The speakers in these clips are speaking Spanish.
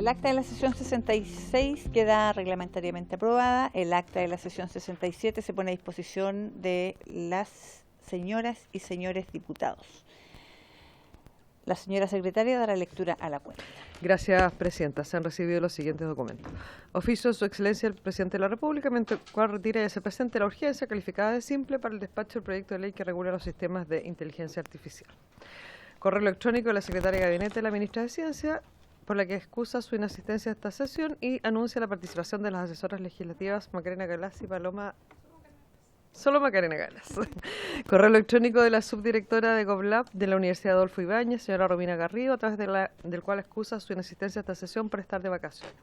El acta de la sesión 66 queda reglamentariamente aprobada. El acta de la sesión 67 se pone a disposición de las señoras y señores diputados. La señora secretaria dará lectura a la cuenta. Gracias, Presidenta. Se han recibido los siguientes documentos. Oficio de Su Excelencia el Presidente de la República, mediante el cual retira y hace presente la urgencia calificada de simple para el despacho del proyecto de ley que regula los sistemas de inteligencia artificial. Correo electrónico de la Secretaria de Gabinete de la Ministra de Ciencia, por la que excusa su inasistencia a esta sesión y anuncia la participación de las asesoras legislativas Macarena Galas y Paloma. Solo Macarena Galas. Correo electrónico de la subdirectora de GovLab de la Universidad Adolfo Ibáñez, señora Romina Garrido, a través del cual excusa su inasistencia a esta sesión por estar de vacaciones.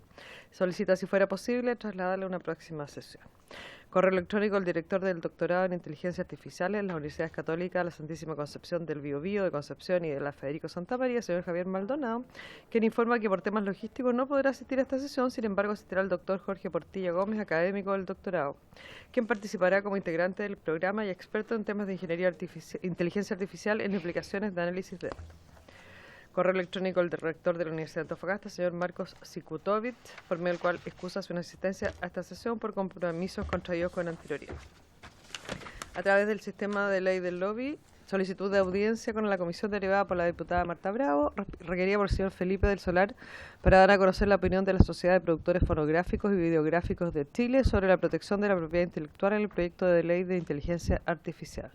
Solicita, si fuera posible, trasladarle a una próxima sesión. Correo electrónico del director del doctorado en Inteligencia Artificial en las Universidades Católicas, la Santísima Concepción del Biobío de Concepción y de la Federico Santa María, señor Javier Maldonado, quien informa que por temas logísticos no podrá asistir a esta sesión, sin embargo asistirá el doctor Jorge Portilla Gómez, académico del doctorado, quien participará como integrante del programa y experto en temas de inteligencia artificial en aplicaciones de análisis de datos. Correo electrónico del rector de la Universidad de Antofagasta, señor Marcos Sikutovic, por medio del cual excusa su inasistencia a esta sesión por compromisos contraídos con anterioridad. A través del sistema de ley del lobby, solicitud de audiencia con la comisión derivada por la diputada Marta Bravo, requerida por el señor Felipe del Solar, para dar a conocer la opinión de la Sociedad de Productores Fonográficos y Videográficos de Chile sobre la protección de la propiedad intelectual en el proyecto de ley de inteligencia artificial.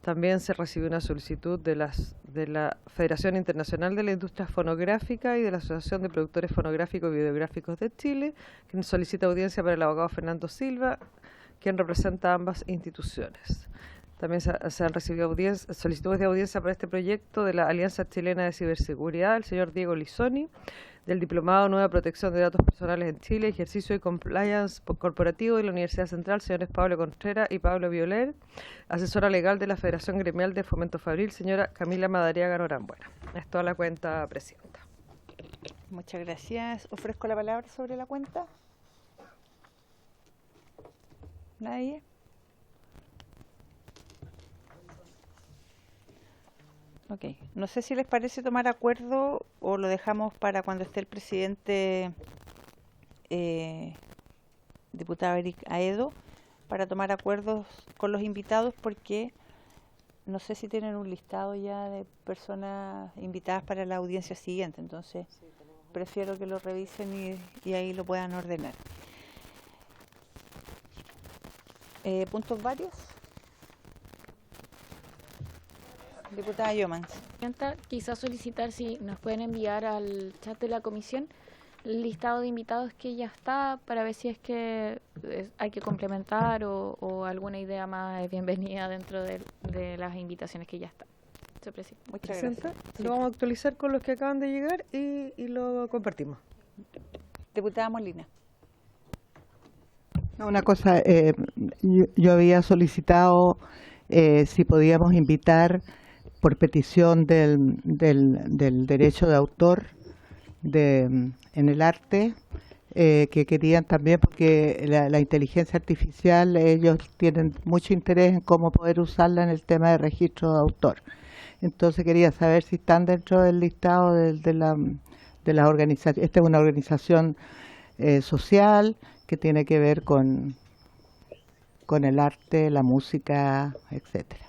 También se recibió una solicitud de la Federación Internacional de la Industria Fonográfica y de la Asociación de Productores Fonográficos y Videográficos de Chile, quien solicita audiencia para el abogado Fernando Silva, quien representa a ambas instituciones. También se han recibido solicitudes de audiencia para este proyecto de la Alianza Chilena de Ciberseguridad, el señor Diego Lizoni, del Diplomado Nueva Protección de Datos Personales en Chile, Ejercicio y Compliance Corporativo de la Universidad Central, señores Pablo Contreras y Pablo Violer, asesora legal de la Federación Gremial de Fomento Fabril, señora Camila Madariaga Norambuena. Es toda la cuenta, Presidenta. Muchas gracias. Ofrezco la palabra sobre la cuenta. ¿Nadie? Ok, no sé si les parece tomar acuerdo o lo dejamos para cuando esté el presidente diputado Eric Aedo, para tomar acuerdos con los invitados, porque no sé si tienen un listado ya de personas invitadas para la audiencia siguiente, entonces prefiero que lo revisen y ahí lo puedan ordenar. ¿Puntos varios? Diputada Yomans. Quizás solicitar si nos pueden enviar al chat de la comisión el listado de invitados que ya está, para ver si es que hay que complementar o alguna idea más de bienvenida dentro de las invitaciones que ya están. Muchas gracias. Lo vamos a actualizar con los que acaban de llegar y lo compartimos. Diputada Molina. Una cosa, yo había solicitado si podíamos invitar por petición del derecho de autor en el arte, que querían también, porque la inteligencia artificial, ellos tienen mucho interés en cómo poder usarla en el tema de registro de autor. Entonces quería saber si están dentro del listado de las organizaciones. Esta es una organización social que tiene que ver con el arte, la música, etcétera.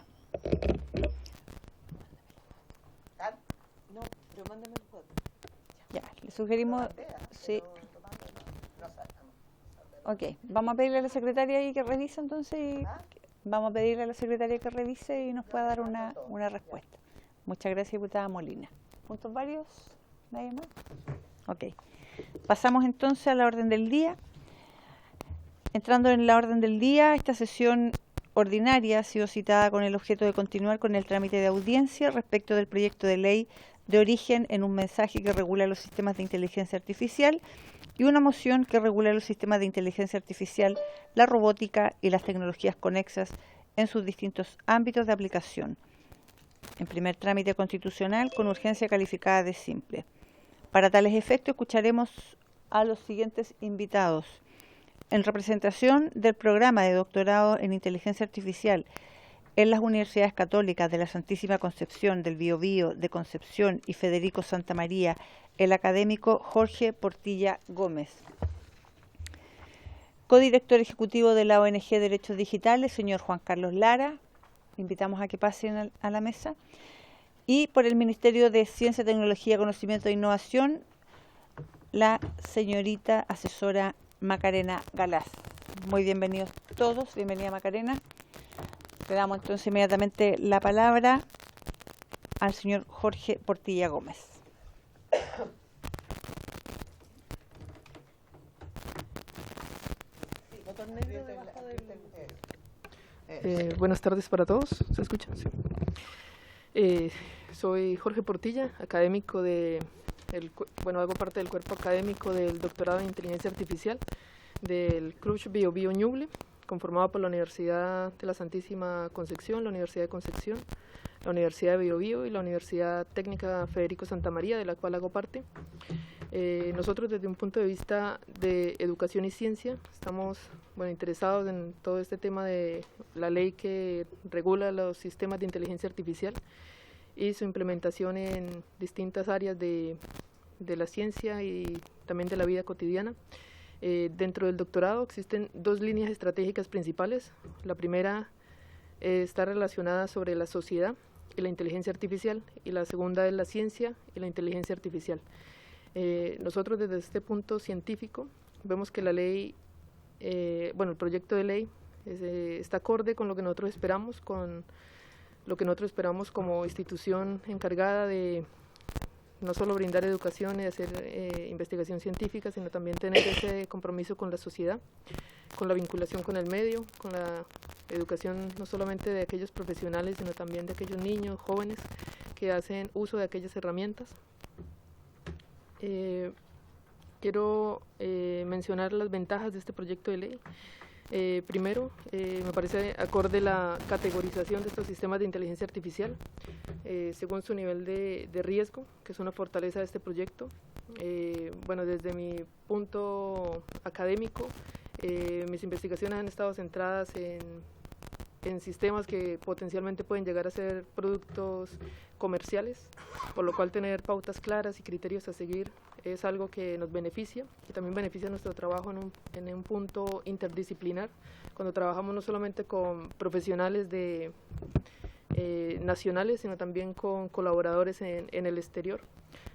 Ya, le sugerimos, sí. Ok, vamos a pedirle a la secretaria ahí que revise entonces, vamos a pedirle a la secretaria que revise y nos pueda dar una respuesta. Muchas gracias, diputada Molina. ¿Puntos varios? ¿Nadie más? Ok. Pasamos entonces a la orden del día. Entrando en la orden del día, esta sesión ordinaria ha sido citada con el objeto de continuar con el trámite de audiencia respecto del proyecto de ley de origen en un mensaje que regula los sistemas de inteligencia artificial y una moción que regula los sistemas de inteligencia artificial, la robótica y las tecnologías conexas en sus distintos ámbitos de aplicación. En primer trámite constitucional con urgencia calificada de simple. Para tales efectos escucharemos a los siguientes invitados. En representación del programa de doctorado en inteligencia artificial en las universidades católicas de la Santísima Concepción, del Biobío, de Concepción y Federico Santa María, el académico Jorge Portilla Gómez. Codirector ejecutivo de la ONG Derechos Digitales, señor Juan Carlos Lara, invitamos a que pasen a la mesa. Y por el Ministerio de Ciencia, Tecnología, Conocimiento e Innovación, la señorita asesora Macarena Galaz. Muy bienvenidos todos, bienvenida Macarena. Le damos entonces inmediatamente la palabra al señor Jorge Portilla Gómez. Buenas tardes para todos. ¿Se escucha? Sí. Soy Jorge Portilla, académico hago parte del cuerpo académico del doctorado en inteligencia artificial del CRUSH Biobío Ñuble, conformado por la Universidad de la Santísima Concepción, la Universidad de Concepción, la Universidad de Biobío y la Universidad Técnica Federico Santa María, de la cual hago parte. Nosotros, desde un punto de vista de educación y ciencia, estamos interesados en todo este tema de la ley que regula los sistemas de inteligencia artificial y su implementación en distintas áreas de la ciencia y también de la vida cotidiana. Dentro del doctorado existen dos líneas estratégicas principales. La primera está relacionada sobre la sociedad y la inteligencia artificial, y la segunda es la ciencia y la inteligencia artificial. Nosotros, desde este punto científico, vemos que la ley, el proyecto de ley está acorde con lo que nosotros esperamos, como institución encargada de no solo brindar educación y hacer investigación científica, sino también tener ese compromiso con la sociedad, con la vinculación con el medio, con la educación no solamente de aquellos profesionales, sino también de aquellos niños, jóvenes que hacen uso de aquellas herramientas. Quiero mencionar las ventajas de este proyecto de ley. Primero, me parece acorde la categorización de estos sistemas de inteligencia artificial según su nivel de riesgo, que es una fortaleza de este proyecto. Desde mi punto académico, mis investigaciones han estado centradas en sistemas que potencialmente pueden llegar a ser productos comerciales, por lo cual tener pautas claras y criterios a seguir es algo que nos beneficia y también beneficia nuestro trabajo en un punto interdisciplinar, cuando trabajamos no solamente con profesionales nacionales, sino también con colaboradores en el exterior.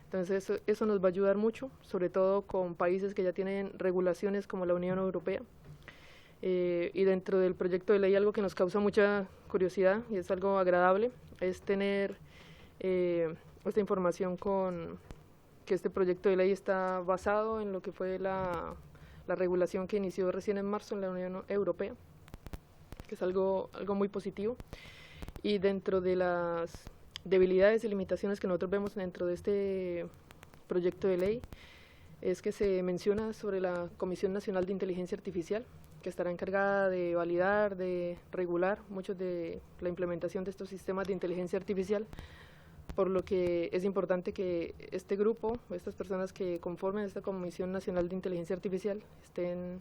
Entonces eso nos va a ayudar mucho, sobre todo con países que ya tienen regulaciones como la Unión Europea. Y dentro del proyecto de ley, algo que nos causa mucha curiosidad y es algo agradable, es tener esta información que este proyecto de ley está basado en lo que fue la regulación que inició recién en marzo en la Unión Europea, que es algo muy positivo. Y dentro de las debilidades y limitaciones que nosotros vemos dentro de este proyecto de ley, es que se menciona sobre la Comisión Nacional de Inteligencia Artificial, que estará encargada de validar, de regular muchos de la implementación de estos sistemas de inteligencia artificial, por lo que es importante que este grupo, estas personas que conformen esta Comisión Nacional de Inteligencia Artificial, estén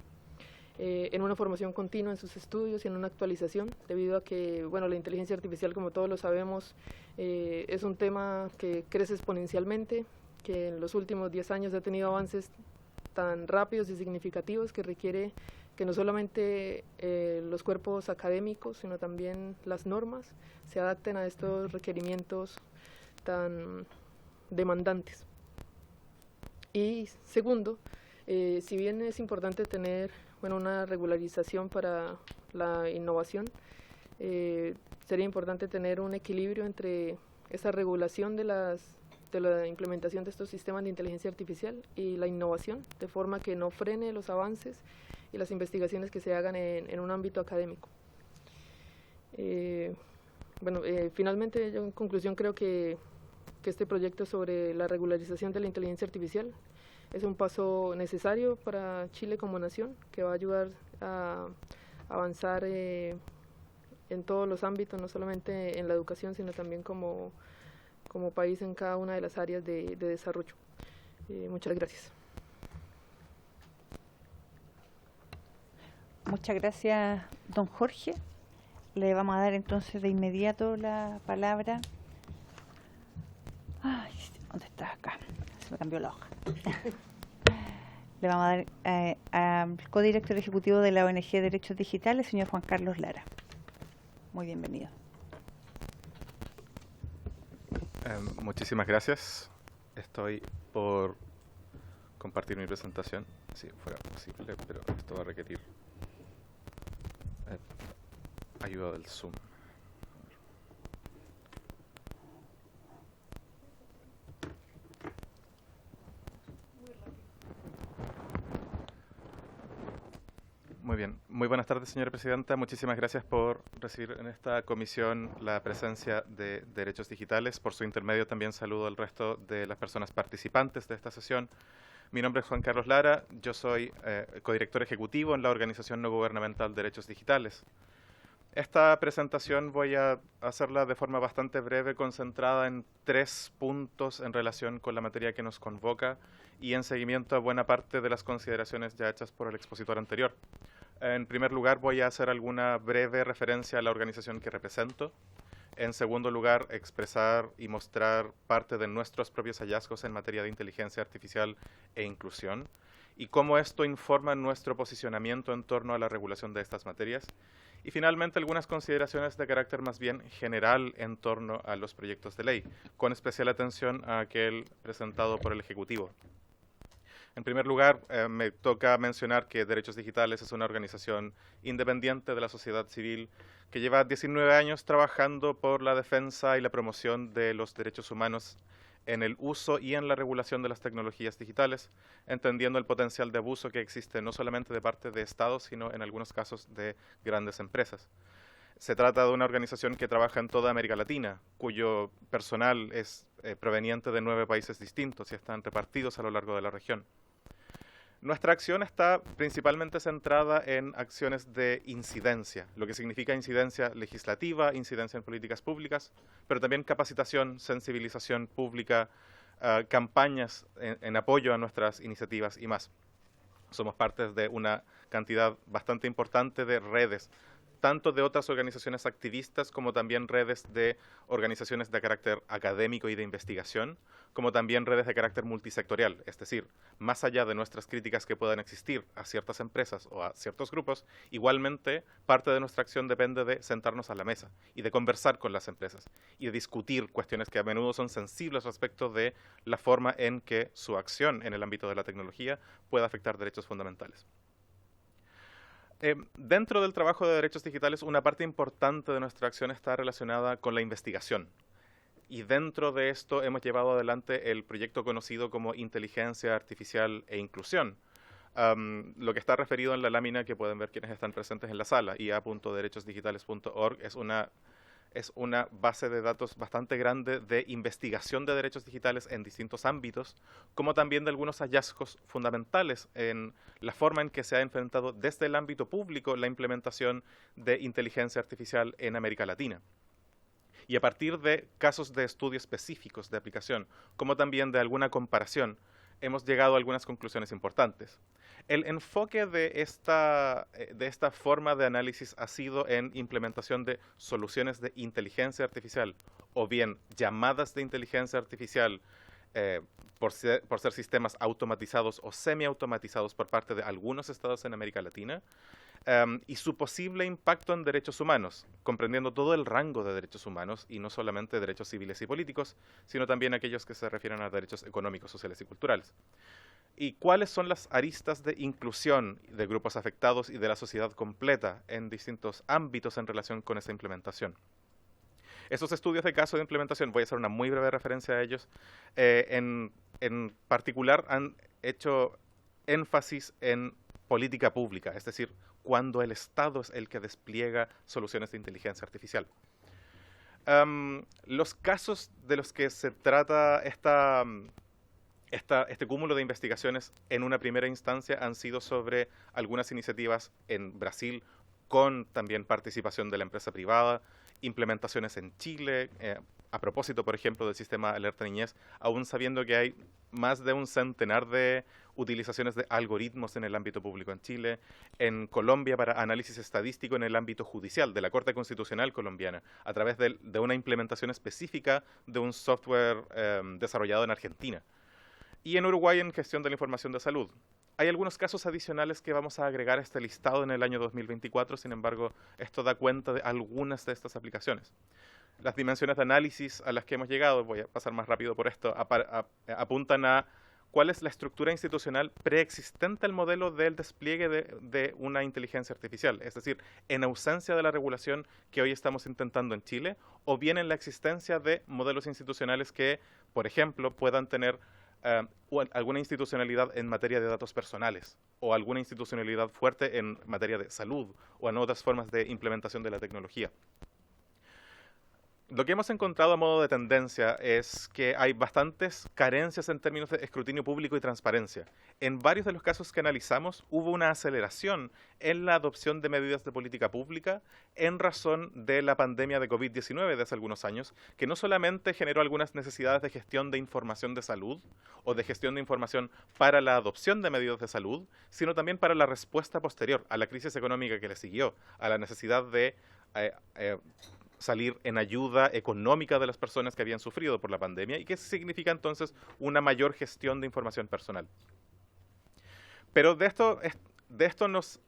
en una formación continua en sus estudios y en una actualización, debido a que la inteligencia artificial, como todos lo sabemos, es un tema que crece exponencialmente, que en los últimos 10 años ha tenido avances tan rápidos y significativos que requiere que no solamente los cuerpos académicos, sino también las normas se adapten a estos requerimientos tan demandantes. Y segundo, si bien es importante tener una regularización para la innovación, sería importante tener un equilibrio entre esa regulación de la implementación de estos sistemas de inteligencia artificial y la innovación, de forma que no frene los avances y las investigaciones que se hagan en un ámbito académico. Finalmente, yo en conclusión creo que este proyecto sobre la regularización de la inteligencia artificial es un paso necesario para Chile como nación, que va a ayudar a avanzar en todos los ámbitos, no solamente en la educación, sino también como país en cada una de las áreas de desarrollo. Muchas gracias. Muchas gracias, don Jorge. Le vamos a dar entonces de inmediato la palabra. Ay, ¿dónde está? Acá. Se me cambió la hoja. Le vamos a dar al codirector ejecutivo de la ONG Derechos Digitales, señor Juan Carlos Lara. Muy bienvenido. Muchísimas gracias. Estoy por compartir mi presentación, si fuera posible, pero esto va a requerir ayuda del Zoom. Muy bien. Muy buenas tardes, señora presidenta. Muchísimas gracias por recibir en esta comisión la presencia de Derechos Digitales. Por su intermedio también saludo al resto de las personas participantes de esta sesión. Mi nombre es Juan Carlos Lara. Yo soy codirector ejecutivo en la organización no gubernamental Derechos Digitales. Esta presentación voy a hacerla de forma bastante breve, concentrada en 3 puntos en relación con la materia que nos convoca y en seguimiento a buena parte de las consideraciones ya hechas por el expositor anterior. En primer lugar, voy a hacer alguna breve referencia a la organización que represento. En segundo lugar, expresar y mostrar parte de nuestros propios hallazgos en materia de inteligencia artificial e inclusión y cómo esto informa nuestro posicionamiento en torno a la regulación de estas materias. Y finalmente, algunas consideraciones de carácter más bien general en torno a los proyectos de ley, con especial atención a aquel presentado por el Ejecutivo. En primer lugar, me toca mencionar que Derechos Digitales es una organización independiente de la sociedad civil que lleva 19 años trabajando por la defensa y la promoción de los derechos humanos en el uso y en la regulación de las tecnologías digitales, entendiendo el potencial de abuso que existe no solamente de parte de Estados, sino en algunos casos de grandes empresas. Se trata de una organización que trabaja en toda América Latina, cuyo personal es proveniente de 9 países distintos y están repartidos a lo largo de la región. Nuestra acción está principalmente centrada en acciones de incidencia, lo que significa incidencia legislativa, incidencia en políticas públicas, pero también capacitación, sensibilización pública, campañas en apoyo a nuestras iniciativas y más. Somos parte de una cantidad bastante importante de redes, tanto de otras organizaciones activistas como también redes de organizaciones de carácter académico y de investigación, como también redes de carácter multisectorial, es decir, más allá de nuestras críticas que puedan existir a ciertas empresas o a ciertos grupos, igualmente parte de nuestra acción depende de sentarnos a la mesa y de conversar con las empresas y de discutir cuestiones que a menudo son sensibles respecto de la forma en que su acción en el ámbito de la tecnología pueda afectar derechos fundamentales. Dentro del trabajo de derechos digitales, una parte importante de nuestra acción está relacionada con la investigación. Y dentro de esto hemos llevado adelante el proyecto conocido como Inteligencia Artificial e Inclusión, lo que está referido en la lámina que pueden ver quienes están presentes en la sala, ia.derechosdigitales.org, es una base de datos bastante grande de investigación de derechos digitales en distintos ámbitos, como también de algunos hallazgos fundamentales en la forma en que se ha enfrentado desde el ámbito público la implementación de inteligencia artificial en América Latina. Y a partir de casos de estudio específicos de aplicación, como también de alguna comparación, hemos llegado a algunas conclusiones importantes. El enfoque de esta forma de análisis ha sido en implementación de soluciones de inteligencia artificial o bien llamadas de inteligencia artificial por ser sistemas automatizados o semiautomatizados por parte de algunos estados en América Latina y su posible impacto en derechos humanos, comprendiendo todo el rango de derechos humanos y no solamente derechos civiles y políticos, sino también aquellos que se refieren a derechos económicos, sociales y culturales. ¿Y cuáles son las aristas de inclusión de grupos afectados y de la sociedad completa en distintos ámbitos en relación con esa implementación? Estos estudios de caso de implementación, voy a hacer una muy breve referencia a ellos, en particular han hecho énfasis en política pública, es decir, cuando el Estado es el que despliega soluciones de inteligencia artificial. Los casos de los que se trata este cúmulo de investigaciones en una primera instancia han sido sobre algunas iniciativas en Brasil con también participación de la empresa privada implementaciones en Chile, a propósito, por ejemplo, del sistema Alerta Niñez, aún sabiendo que hay más de un centenar de utilizaciones de algoritmos en el ámbito público en Chile, en Colombia para análisis estadístico en el ámbito judicial de la Corte Constitucional colombiana, a través de una implementación específica de un software desarrollado en Argentina. Y en Uruguay en gestión de la información de salud. Hay algunos casos adicionales que vamos a agregar a este listado en el año 2024, sin embargo, esto da cuenta de algunas de estas aplicaciones. Las dimensiones de análisis a las que hemos llegado, voy a pasar más rápido por esto, apuntan a cuál es la estructura institucional preexistente al modelo del despliegue de una inteligencia artificial, es decir, en ausencia de la regulación que hoy estamos intentando en Chile, o bien en la existencia de modelos institucionales que, por ejemplo, puedan tener alguna institucionalidad en materia de datos personales o alguna institucionalidad fuerte en materia de salud o en otras formas de implementación de la tecnología. Lo que hemos encontrado a modo de tendencia es que hay bastantes carencias en términos de escrutinio público y transparencia. En varios de los casos que analizamos hubo una aceleración en la adopción de medidas de política pública en razón de la pandemia de COVID-19 de hace algunos años, que no solamente generó algunas necesidades de gestión de información de salud o de gestión de información para la adopción de medidas de salud, sino también para la respuesta posterior a la crisis económica que le siguió, a la necesidad de salir en ayuda económica de las personas que habían sufrido por la pandemia y que significa entonces una mayor gestión de información personal. Pero esto nos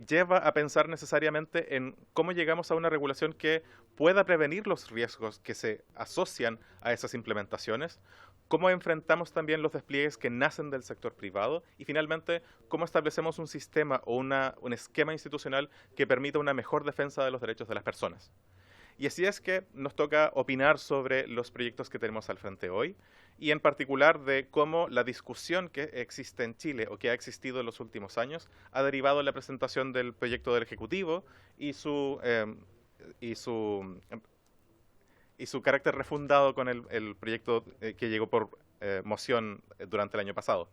lleva a pensar necesariamente en cómo llegamos a una regulación que pueda prevenir los riesgos que se asocian a esas implementaciones, cómo enfrentamos también los despliegues que nacen del sector privado y finalmente cómo establecemos un sistema o un esquema institucional que permita una mejor defensa de los derechos de las personas. Y así es que nos toca opinar sobre los proyectos que tenemos al frente hoy y en particular de cómo la discusión que existe en Chile o que ha existido en los últimos años ha derivado en la presentación del proyecto del Ejecutivo y su carácter refundado con el proyecto que llegó por moción durante el año pasado.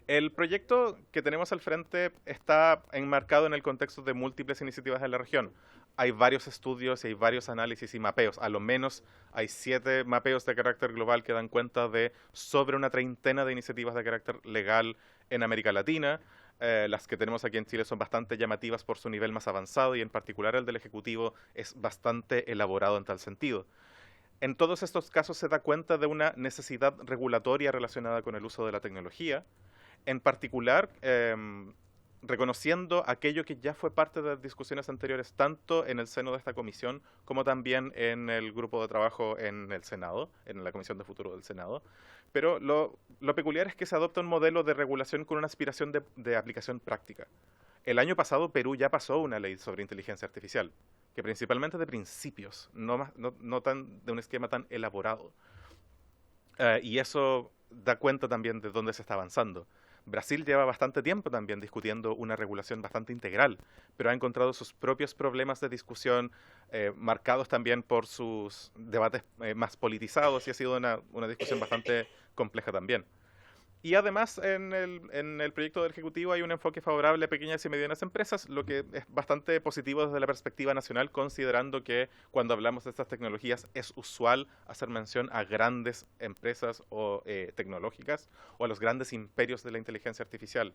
El proyecto que tenemos al frente está enmarcado en el contexto de múltiples iniciativas en la región. Hay varios estudios y hay varios análisis y mapeos. A lo menos hay 7 mapeos de carácter global que dan cuenta de sobre una treintena de iniciativas de carácter legal en América Latina. Las que tenemos aquí en Chile son bastante llamativas por su nivel más avanzado y en particular el del Ejecutivo es bastante elaborado en tal sentido. En todos estos casos se da cuenta de una necesidad regulatoria relacionada con el uso de la tecnología, en particular reconociendo aquello que ya fue parte de las discusiones anteriores, tanto en el seno de esta comisión como también en el grupo de trabajo en el Senado, en la Comisión de Futuro del Senado. Pero lo peculiar es que se adopta un modelo de regulación con una aspiración de aplicación práctica. El año pasado Perú ya pasó una ley sobre inteligencia artificial, que principalmente de principios, no tan de un esquema tan elaborado. Y eso da cuenta también de dónde se está avanzando. Brasil lleva bastante tiempo también discutiendo una regulación bastante integral, pero ha encontrado sus propios problemas de discusión marcados también por sus debates más politizados y ha sido una discusión bastante compleja también. Y además en el proyecto del Ejecutivo hay un enfoque favorable a pequeñas y medianas empresas, lo que es bastante positivo desde la perspectiva nacional, considerando que cuando hablamos de estas tecnologías es usual hacer mención a grandes empresas tecnológicas o a los grandes imperios de la inteligencia artificial,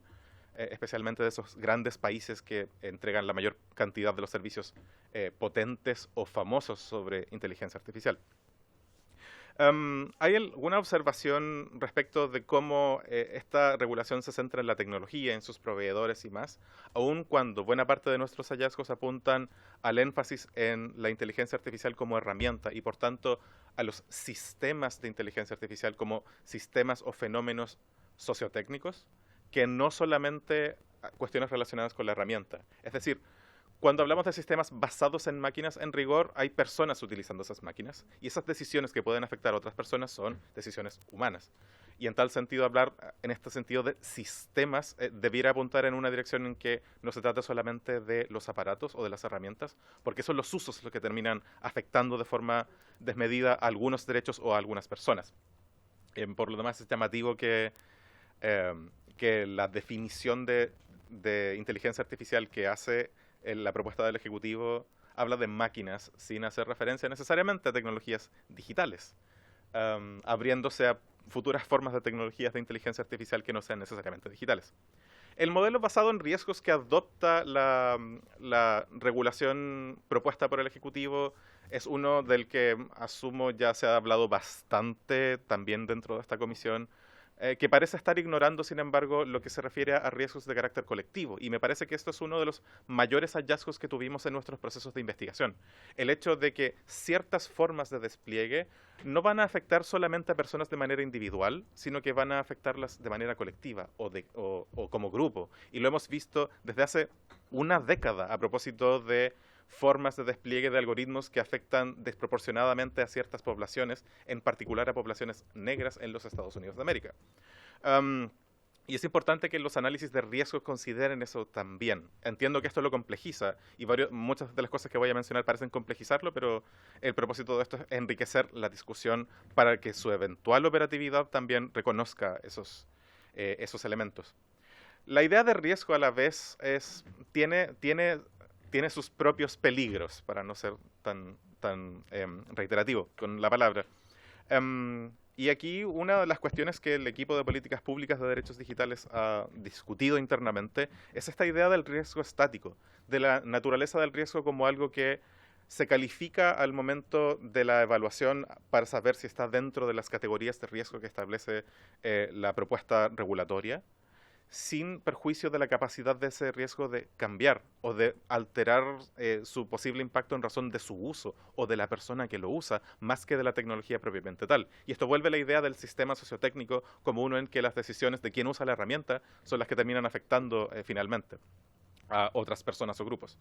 especialmente de esos grandes países que entregan la mayor cantidad de los servicios potentes o famosos sobre inteligencia artificial. ¿Hay alguna observación respecto de cómo esta regulación se centra en la tecnología, en sus proveedores y más, aun cuando buena parte de nuestros hallazgos apuntan al énfasis en la inteligencia artificial como herramienta y por tanto a los sistemas de inteligencia artificial como sistemas o fenómenos sociotécnicos, que no solamente cuestiones relacionadas con la herramienta? Es decir, cuando hablamos de sistemas basados en máquinas, en rigor hay personas utilizando esas máquinas y esas decisiones que pueden afectar a otras personas son decisiones humanas. Y en tal sentido, hablar en este sentido de sistemas debiera apuntar en una dirección en que no se trate solamente de los aparatos o de las herramientas, porque son los usos los que terminan afectando de forma desmedida a algunos derechos o a algunas personas. Por lo demás, es llamativo que la definición de inteligencia artificial que hace la propuesta del Ejecutivo habla de máquinas sin hacer referencia necesariamente a tecnologías digitales, abriéndose a futuras formas de tecnologías de inteligencia artificial que no sean necesariamente digitales. El modelo basado en riesgos que adopta la regulación propuesta por el Ejecutivo es uno del que asumo ya se ha hablado bastante también dentro de esta comisión, que parece estar ignorando, sin embargo, lo que se refiere a riesgos de carácter colectivo. Y me parece que esto es uno de los mayores hallazgos que tuvimos en nuestros procesos de investigación. El hecho de que ciertas formas de despliegue no van a afectar solamente a personas de manera individual, sino que van a afectarlas de manera colectiva o como grupo. Y lo hemos visto desde hace una década a propósito de formas de despliegue de algoritmos que afectan desproporcionadamente a ciertas poblaciones, en particular a poblaciones negras en los Estados Unidos de América. Y es importante que los análisis de riesgos consideren eso también. Entiendo que esto lo complejiza y muchas de las cosas que voy a mencionar parecen complejizarlo, pero el propósito de esto es enriquecer la discusión para que su eventual operatividad también reconozca esos elementos. La idea de riesgo a la vez tiene sus propios peligros, para no ser tan reiterativo con la palabra. Y aquí una de las cuestiones que el equipo de políticas públicas de derechos digitales ha discutido internamente es esta idea del riesgo estático, de la naturaleza del riesgo como algo que se califica al momento de la evaluación para saber si está dentro de las categorías de riesgo que establece la propuesta regulatoria, sin perjuicio de la capacidad de ese riesgo de cambiar o de alterar su posible impacto en razón de su uso o de la persona que lo usa, más que de la tecnología propiamente tal. Y esto vuelve la idea del sistema sociotécnico como uno en que las decisiones de quién usa la herramienta son las que terminan afectando finalmente a otras personas o grupos.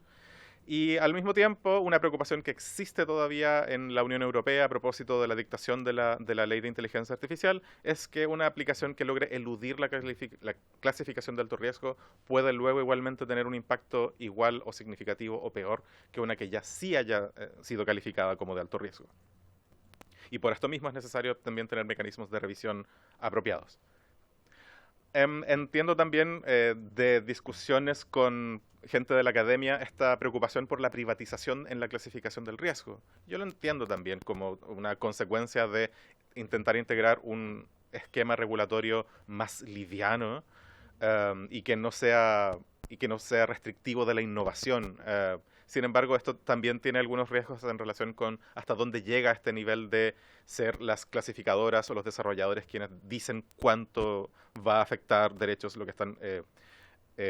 Y al mismo tiempo, una preocupación que existe todavía en la Unión Europea a propósito de la dictación de la ley de inteligencia artificial es que una aplicación que logre eludir la clasificación de alto riesgo puede luego igualmente tener un impacto igual o significativo o peor que una que ya sí haya sido calificada como de alto riesgo. Y por esto mismo es necesario también tener mecanismos de revisión apropiados. Entiendo también de discusiones con gente de la academia esta preocupación por la privatización en la clasificación del riesgo. Yo lo entiendo también como una consecuencia de intentar integrar un esquema regulatorio más liviano y que no sea restrictivo de la innovación. Sin embargo, esto también tiene algunos riesgos en relación con hasta dónde llega este nivel de ser las clasificadoras o los desarrolladores quienes dicen cuánto va a afectar derechos lo que están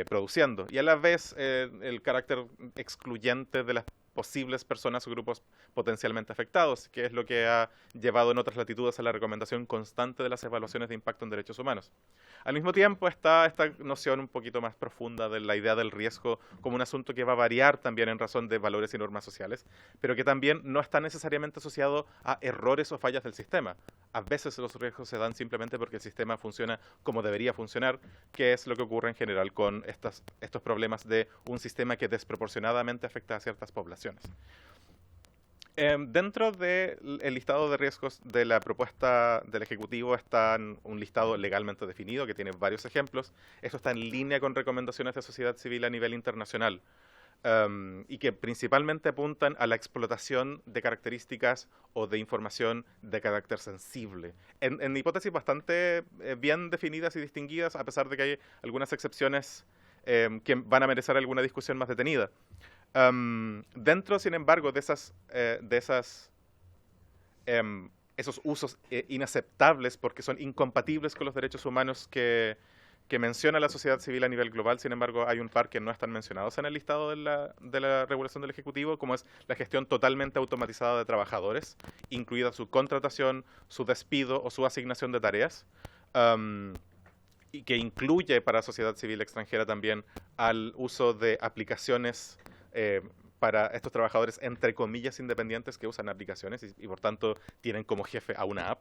produciendo. Y a la vez el carácter excluyente de las posibles personas o grupos potencialmente afectados, que es lo que ha llevado en otras latitudes a la recomendación constante de las evaluaciones de impacto en derechos humanos. Al mismo tiempo está esta noción un poquito más profunda de la idea del riesgo como un asunto que va a variar también en razón de valores y normas sociales, pero que también no está necesariamente asociado a errores o fallas del sistema. A veces los riesgos se dan simplemente porque el sistema funciona como debería funcionar, que es lo que ocurre en general con estos problemas de un sistema que desproporcionadamente afecta a ciertas poblaciones. Dentro del listado de riesgos de la propuesta del Ejecutivo está un listado legalmente definido que tiene varios ejemplos. Esto está en línea con recomendaciones de sociedad civil a nivel internacional y que principalmente apuntan a la explotación de características o de información de carácter sensible. En hipótesis bastante bien definidas y distinguidas, a pesar de que hay algunas excepciones que van a merecer alguna discusión más detenida. Dentro, sin embargo, de esos usos inaceptables porque son incompatibles con los derechos humanos que menciona la sociedad civil a nivel global, sin embargo, hay un par que no están mencionados en el listado de la regulación del Ejecutivo, como es la gestión totalmente automatizada de trabajadores, incluida su contratación, su despido o su asignación de tareas. Y que incluye para sociedad civil extranjera también al uso de aplicaciones para estos trabajadores, entre comillas, independientes que usan aplicaciones y por tanto tienen como jefe a una app.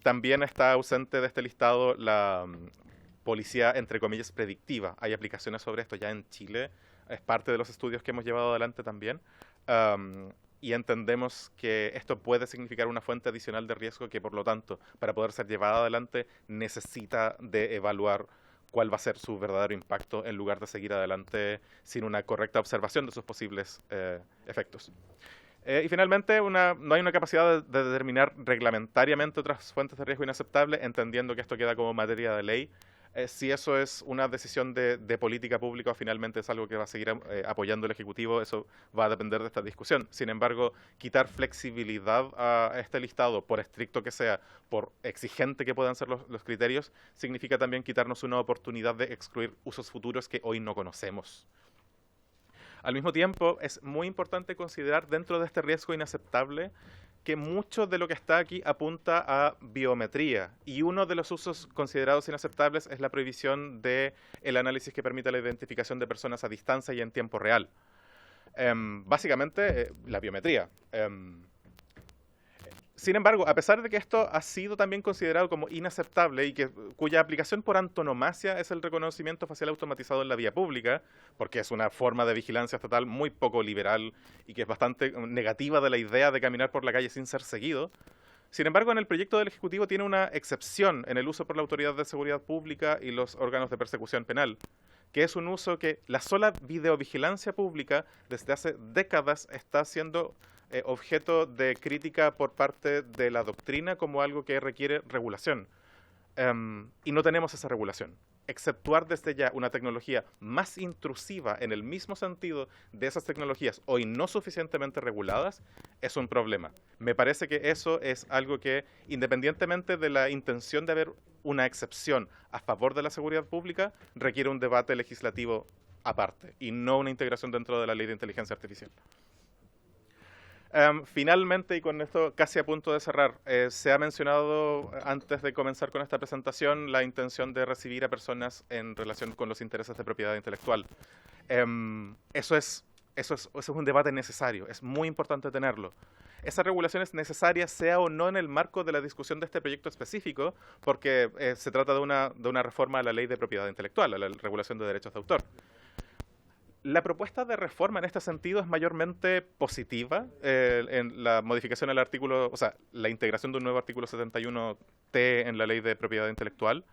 También está ausente de este listado la policía, entre comillas, predictiva. Hay aplicaciones sobre esto ya en Chile, es parte de los estudios que hemos llevado adelante también. Y entendemos que esto puede significar una fuente adicional de riesgo que, por lo tanto, para poder ser llevada adelante, necesita de evaluar cuál va a ser su verdadero impacto en lugar de seguir adelante sin una correcta observación de sus posibles efectos. Y finalmente, no hay una capacidad de determinar reglamentariamente otras fuentes de riesgo inaceptables, entendiendo que esto queda como materia de ley. Si eso es una decisión de política pública o finalmente es algo que va a seguir apoyando el Ejecutivo, eso va a depender de esta discusión. Sin embargo, quitar flexibilidad a este listado, por estricto que sea, por exigente que puedan ser los criterios, significa también quitarnos una oportunidad de excluir usos futuros que hoy no conocemos. Al mismo tiempo, es muy importante considerar dentro de este riesgo inaceptable que mucho de lo que está aquí apunta a biometría, y uno de los usos considerados inaceptables es la prohibición del análisis que permite la identificación de personas a distancia y en tiempo real. Básicamente, la biometría. Sin embargo, a pesar de que esto ha sido también considerado como inaceptable y cuya aplicación por antonomasia es el reconocimiento facial automatizado en la vía pública, porque es una forma de vigilancia estatal muy poco liberal y que es bastante negativa de la idea de caminar por la calle sin ser seguido, sin embargo, en el proyecto del Ejecutivo tiene una excepción en el uso por la Autoridad de Seguridad Pública y los órganos de persecución penal, que es un uso que la sola videovigilancia pública desde hace décadas está siendo objeto de crítica por parte de la doctrina como algo que requiere regulación. Y no tenemos esa regulación. Exceptuar desde ya una tecnología más intrusiva en el mismo sentido de esas tecnologías hoy no suficientemente reguladas es un problema. Me parece que eso es algo que, independientemente de la intención de haber una excepción a favor de la seguridad pública, requiere un debate legislativo aparte y no una integración dentro de la ley de inteligencia artificial. Finalmente, y con esto casi a punto de cerrar, se ha mencionado antes de comenzar con esta presentación la intención de recibir a personas en relación con los intereses de propiedad intelectual. Eso es un debate necesario, es muy importante tenerlo. Esa regulación es necesaria, sea o no en el marco de la discusión de este proyecto específico, porque se trata de una reforma a la ley de propiedad intelectual, a la regulación de derechos de autor. La propuesta de reforma en este sentido es mayormente positiva, en la modificación al artículo, o sea, la integración de un nuevo artículo 71T en la ley de propiedad intelectual,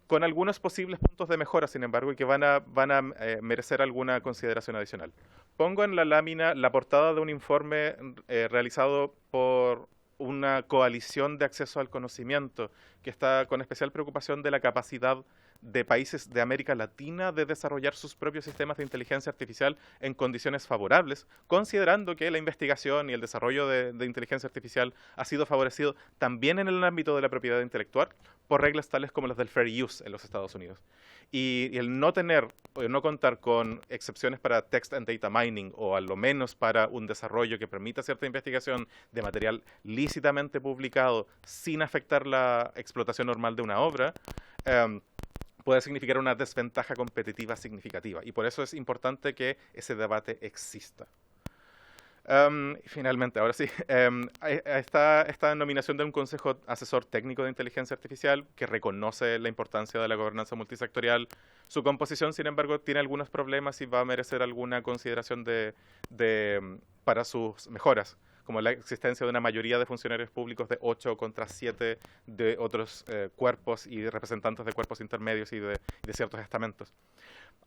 con algunos posibles puntos de mejora, sin embargo, y que van a merecer alguna consideración adicional. Pongo en la lámina la portada de un informe realizado por una coalición de acceso al conocimiento que está con especial preocupación de la capacidad de países de América Latina de desarrollar sus propios sistemas de inteligencia artificial en condiciones favorables, considerando que la investigación y el desarrollo de inteligencia artificial ha sido favorecido también en el ámbito de la propiedad intelectual por reglas tales como las del fair use en los Estados Unidos. Y el no tener o no contar con excepciones para text and data mining, o a lo menos para un desarrollo que permita cierta investigación de material lícitamente publicado sin afectar la explotación normal de una obra, puede significar una desventaja competitiva significativa. Y por eso es importante que ese debate exista. Finalmente, ahora sí, esta nominación de un Consejo Asesor Técnico de Inteligencia Artificial que reconoce la importancia de la gobernanza multisectorial. Su composición, sin embargo, tiene algunos problemas y va a merecer alguna consideración para sus mejoras, como la existencia de una mayoría de funcionarios públicos de 8 contra 7 de otros cuerpos y de representantes de cuerpos intermedios y de ciertos estamentos.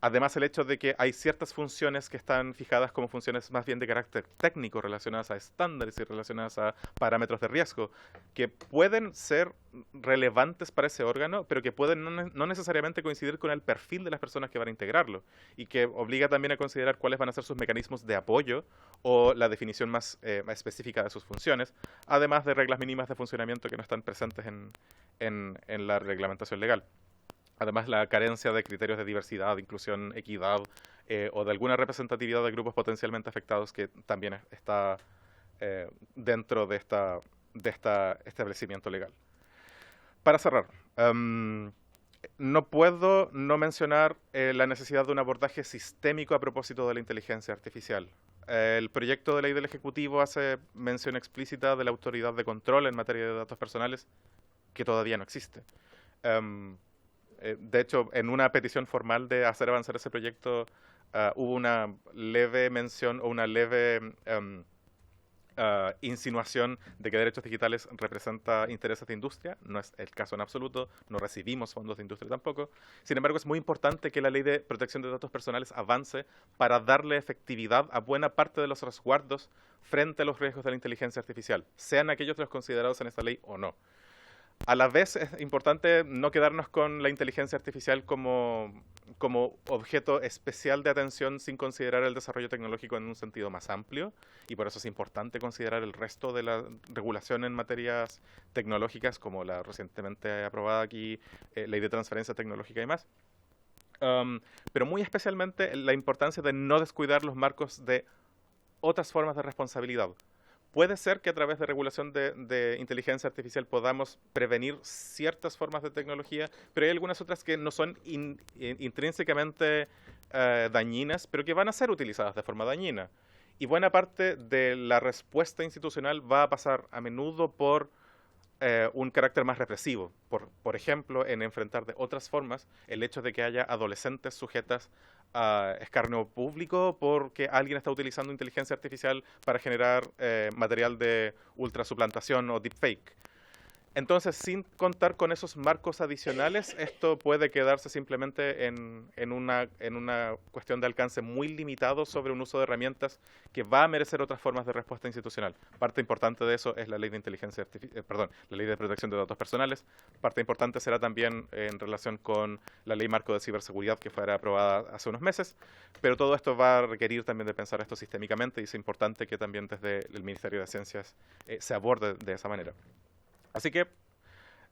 Además, el hecho de que hay ciertas funciones que están fijadas como funciones más bien de carácter técnico, relacionadas a estándares y relacionadas a parámetros de riesgo, que pueden ser relevantes para ese órgano, pero que pueden no necesariamente coincidir con el perfil de las personas que van a integrarlo, y que obliga también a considerar cuáles van a ser sus mecanismos de apoyo o la definición más específica de sus funciones, además de reglas mínimas de funcionamiento que no están presentes en la reglamentación legal. Además, la carencia de criterios de diversidad, inclusión, equidad o de alguna representatividad de grupos potencialmente afectados que también está dentro de este establecimiento legal. Para cerrar, no puedo no mencionar la necesidad de un abordaje sistémico a propósito de la inteligencia artificial. El proyecto de ley del Ejecutivo hace mención explícita de la autoridad de control en materia de datos personales, que todavía no existe. De hecho, en una petición formal de hacer avanzar ese proyecto, hubo una leve mención o una leve insinuación de que derechos digitales representa intereses de industria. No es el caso en absoluto, no recibimos fondos de industria tampoco. Sin embargo, es muy importante que la ley de protección de datos personales avance para darle efectividad a buena parte de los resguardos frente a los riesgos de la inteligencia artificial, sean aquellos de los considerados en esta ley o no. A la vez es importante no quedarnos con la inteligencia artificial como objeto especial de atención sin considerar el desarrollo tecnológico en un sentido más amplio, y por eso es importante considerar el resto de la regulación en materias tecnológicas, como la recientemente aprobada aquí Ley de Transferencia Tecnológica y más. Pero muy especialmente la importancia de no descuidar los marcos de otras formas de responsabilidad. Puede ser que a través de regulación de inteligencia artificial podamos prevenir ciertas formas de tecnología, pero hay algunas otras que no son intrínsecamente dañinas, pero que van a ser utilizadas de forma dañina. Y buena parte de la respuesta institucional va a pasar a menudo por un carácter más represivo. Por ejemplo, en enfrentar de otras formas el hecho de que haya adolescentes sujetas a escarnio público porque alguien está utilizando inteligencia artificial para generar material de ultrasuplantación o deepfake. Entonces, sin contar con esos marcos adicionales, esto puede quedarse simplemente en una cuestión de alcance muy limitado sobre un uso de herramientas que va a merecer otras formas de respuesta institucional. Parte importante de eso es la ley de la ley de protección de datos personales. Parte importante será también en relación con la ley marco de ciberseguridad que fue aprobada hace unos meses. Pero todo esto va a requerir también de pensar esto sistémicamente, y es importante que también desde el Ministerio de Ciencias se aborde de esa manera. Así que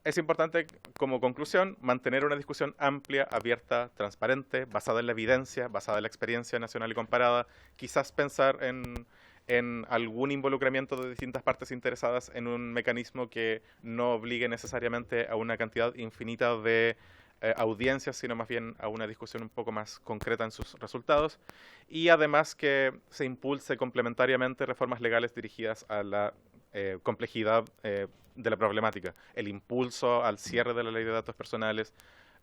es importante, como conclusión, mantener una discusión amplia, abierta, transparente, basada en la evidencia, basada en la experiencia nacional y comparada. Quizás pensar en algún involucramiento de distintas partes interesadas en un mecanismo que no obligue necesariamente a una cantidad infinita de audiencias, sino más bien a una discusión un poco más concreta en sus resultados. Y además que se impulse complementariamente reformas legales dirigidas a la complejidad de la problemática, el impulso al cierre de la ley de datos personales,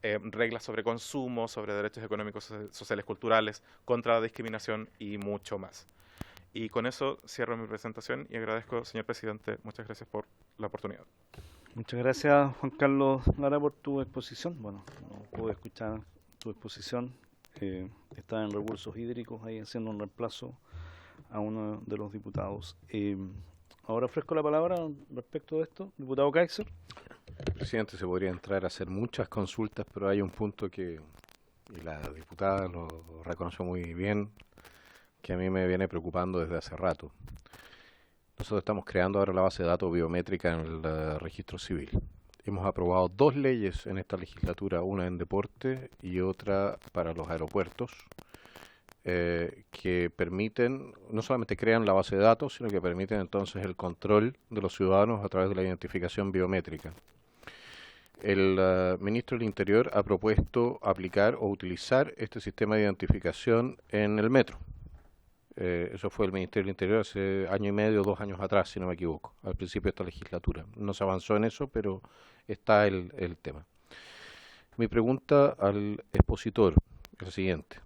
reglas sobre consumo, sobre derechos económicos, sociales, culturales, contra la discriminación y mucho más. Y con eso cierro mi presentación y agradezco, señor presidente, muchas gracias por la oportunidad. Muchas gracias, Juan Carlos Lara, por tu exposición. Bueno, no pude escuchar tu exposición. Está en recursos hídricos, ahí haciendo un reemplazo a uno de los diputados. Ahora ofrezco la palabra respecto de esto. Diputado Kaiser. Presidente, se podría entrar a hacer muchas consultas, pero hay un punto que, y la diputada lo reconoció muy bien, que a mí me viene preocupando desde hace rato. Nosotros estamos creando ahora la base de datos biométrica en el registro civil. Hemos aprobado 2 leyes en esta legislatura, una en deporte y otra para los aeropuertos, que permiten, no solamente crean la base de datos, sino que permiten entonces el control de los ciudadanos a través de la identificación biométrica. El ministro del Interior ha propuesto aplicar o utilizar este sistema de identificación en el metro. Eso fue el Ministerio del Interior hace año y medio, 2 años atrás, si no me equivoco, al principio de esta legislatura. No se avanzó en eso, pero está el tema. Mi pregunta al expositor es la siguiente.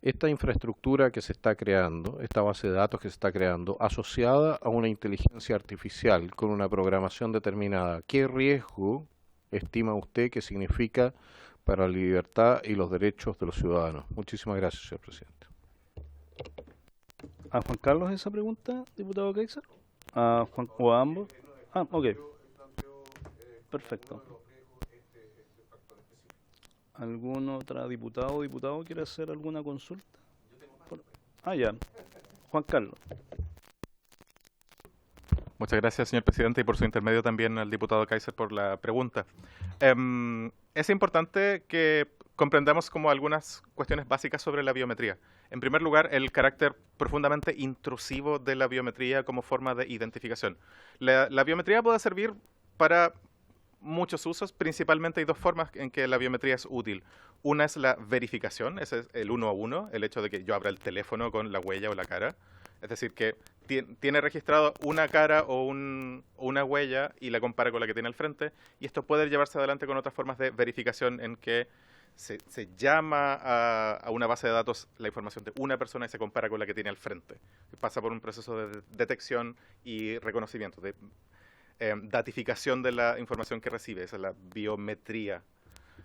Esta infraestructura que se está creando, esta base de datos que se está creando, asociada a una inteligencia artificial con una programación determinada, ¿qué riesgo estima usted que significa para la libertad y los derechos de los ciudadanos? Muchísimas gracias, señor presidente. ¿A Juan Carlos esa pregunta, diputado Kaiser? ¿A Juan, o a ambos? Ah, ok. Perfecto. ¿Algún otro diputado o diputado quiere hacer alguna consulta? Ya. Juan Carlos. Muchas gracias, señor presidente, y por su intermedio también al diputado Kaiser por la pregunta. Es importante que comprendamos como algunas cuestiones básicas sobre la biometría. En primer lugar, el carácter profundamente intrusivo de la biometría como forma de identificación. La biometría puede servir para muchos usos. Principalmente hay 2 formas en que la biometría es útil. Una es la verificación, ese es el 1 a 1, el hecho de que yo abra el teléfono con la huella o la cara. Es decir, que tiene registrado una cara o una huella y la compara con la que tiene al frente. Y esto puede llevarse adelante con otras formas de verificación en que se llama a una base de datos la información de una persona y se compara con la que tiene al frente. Pasa por un proceso de detección y reconocimiento, de datificación de la información que recibe. Esa es la biometría,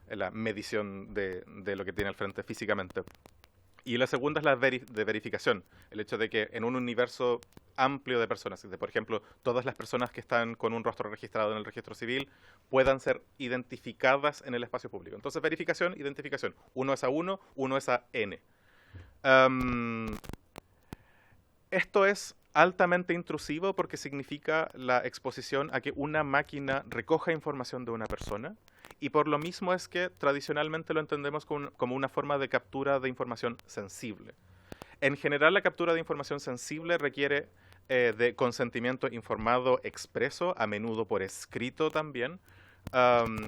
la medición de lo que tiene al frente físicamente. Y la segunda es la de verificación, el hecho de que en un universo amplio de personas, de, por ejemplo, todas las personas que están con un rostro registrado en el registro civil puedan ser identificadas en el espacio público. Entonces, verificación, identificación. 1 es a 1, 1 es a n. Esto es altamente intrusivo porque significa la exposición a que una máquina recoja información de una persona, y por lo mismo es que tradicionalmente lo entendemos como una forma de captura de información sensible. En general, la captura de información sensible requiere de consentimiento informado expreso, a menudo por escrito también.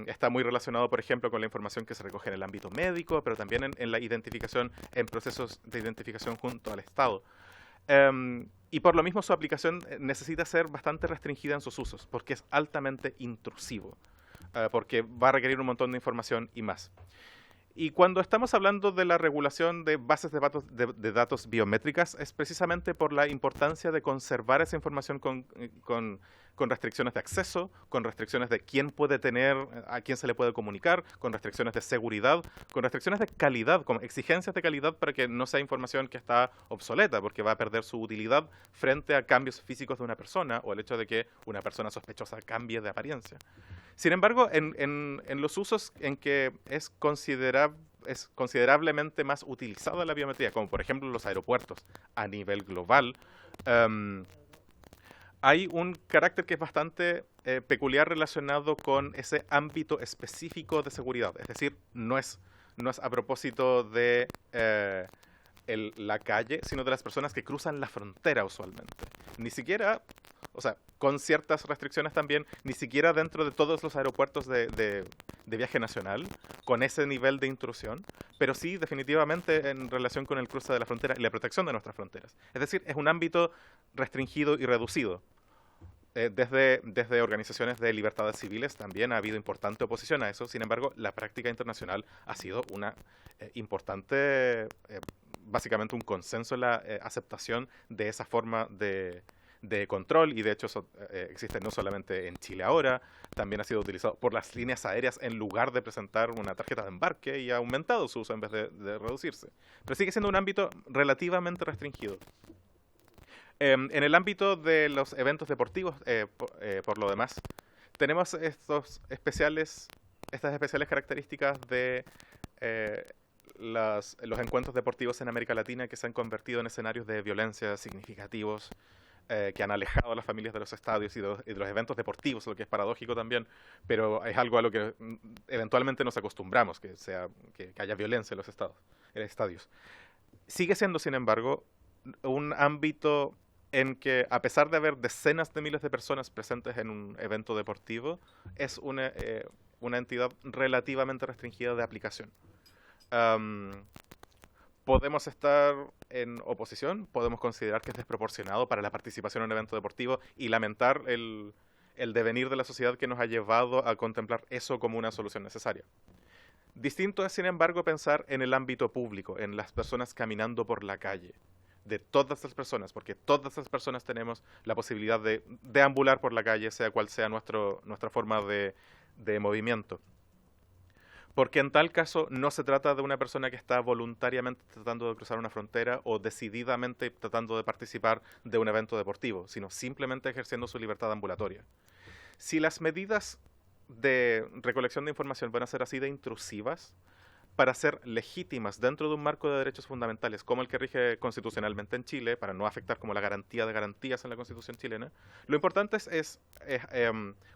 Está muy relacionado, por ejemplo, con la información que se recoge en el ámbito médico, pero también en la identificación, en procesos de identificación junto al Estado. Y por lo mismo su aplicación necesita ser bastante restringida en sus usos, porque es altamente intrusivo, porque va a requerir un montón de información y más. Y cuando estamos hablando de la regulación de bases de datos biométricas, es precisamente por la importancia de conservar esa información con restricciones de acceso, con restricciones de quién puede tener, a quién se le puede comunicar, con restricciones de seguridad, con restricciones de calidad, con exigencias de calidad para que no sea información que está obsoleta, porque va a perder su utilidad frente a cambios físicos de una persona o el hecho de que una persona sospechosa cambie de apariencia. Sin embargo, en los usos en que es considerablemente más utilizada la biometría, como por ejemplo los aeropuertos a nivel global, hay un carácter que es bastante peculiar relacionado con ese ámbito específico de seguridad. Es decir, no es a propósito de la calle, sino de las personas que cruzan la frontera usualmente. Ni siquiera, o sea, con ciertas restricciones también, ni siquiera dentro de todos los aeropuertos de viaje nacional, con ese nivel de intrusión, pero sí definitivamente en relación con el cruce de la frontera y la protección de nuestras fronteras. Es decir, es un ámbito restringido y reducido. Desde organizaciones de libertades civiles también ha habido importante oposición a eso. Sin embargo, la práctica internacional ha sido una importante, básicamente un consenso en la aceptación de esa forma de control, y de hecho eso existe no solamente en Chile ahora, también ha sido utilizado por las líneas aéreas en lugar de presentar una tarjeta de embarque, y ha aumentado su uso en vez de reducirse. Pero sigue siendo un ámbito relativamente restringido. En el ámbito de los eventos deportivos, por lo demás, tenemos estas especiales características de los encuentros deportivos en América Latina que se han convertido en escenarios de violencia significativos, que han alejado a las familias de los estadios y de los eventos deportivos, lo que es paradójico también, pero es algo a lo que eventualmente nos acostumbramos, que haya violencia en los estadios. Sigue siendo, sin embargo, un ámbito en que, a pesar de haber decenas de miles de personas presentes en un evento deportivo, es una entidad relativamente restringida de aplicación. Podemos estar en oposición, podemos considerar que es desproporcionado para la participación en un evento deportivo y lamentar el devenir de la sociedad que nos ha llevado a contemplar eso como una solución necesaria. Distinto es, sin embargo, pensar en el ámbito público, en las personas caminando por la calle, de todas las personas, porque todas las personas tenemos la posibilidad de deambular por la calle, sea cual sea nuestra forma de movimiento. Porque en tal caso no se trata de una persona que está voluntariamente tratando de cruzar una frontera o decididamente tratando de participar de un evento deportivo, sino simplemente ejerciendo su libertad ambulatoria. Si las medidas de recolección de información van a ser así de intrusivas, para ser legítimas dentro de un marco de derechos fundamentales como el que rige constitucionalmente en Chile, para no afectar como la garantía de garantías en la Constitución chilena, lo importante es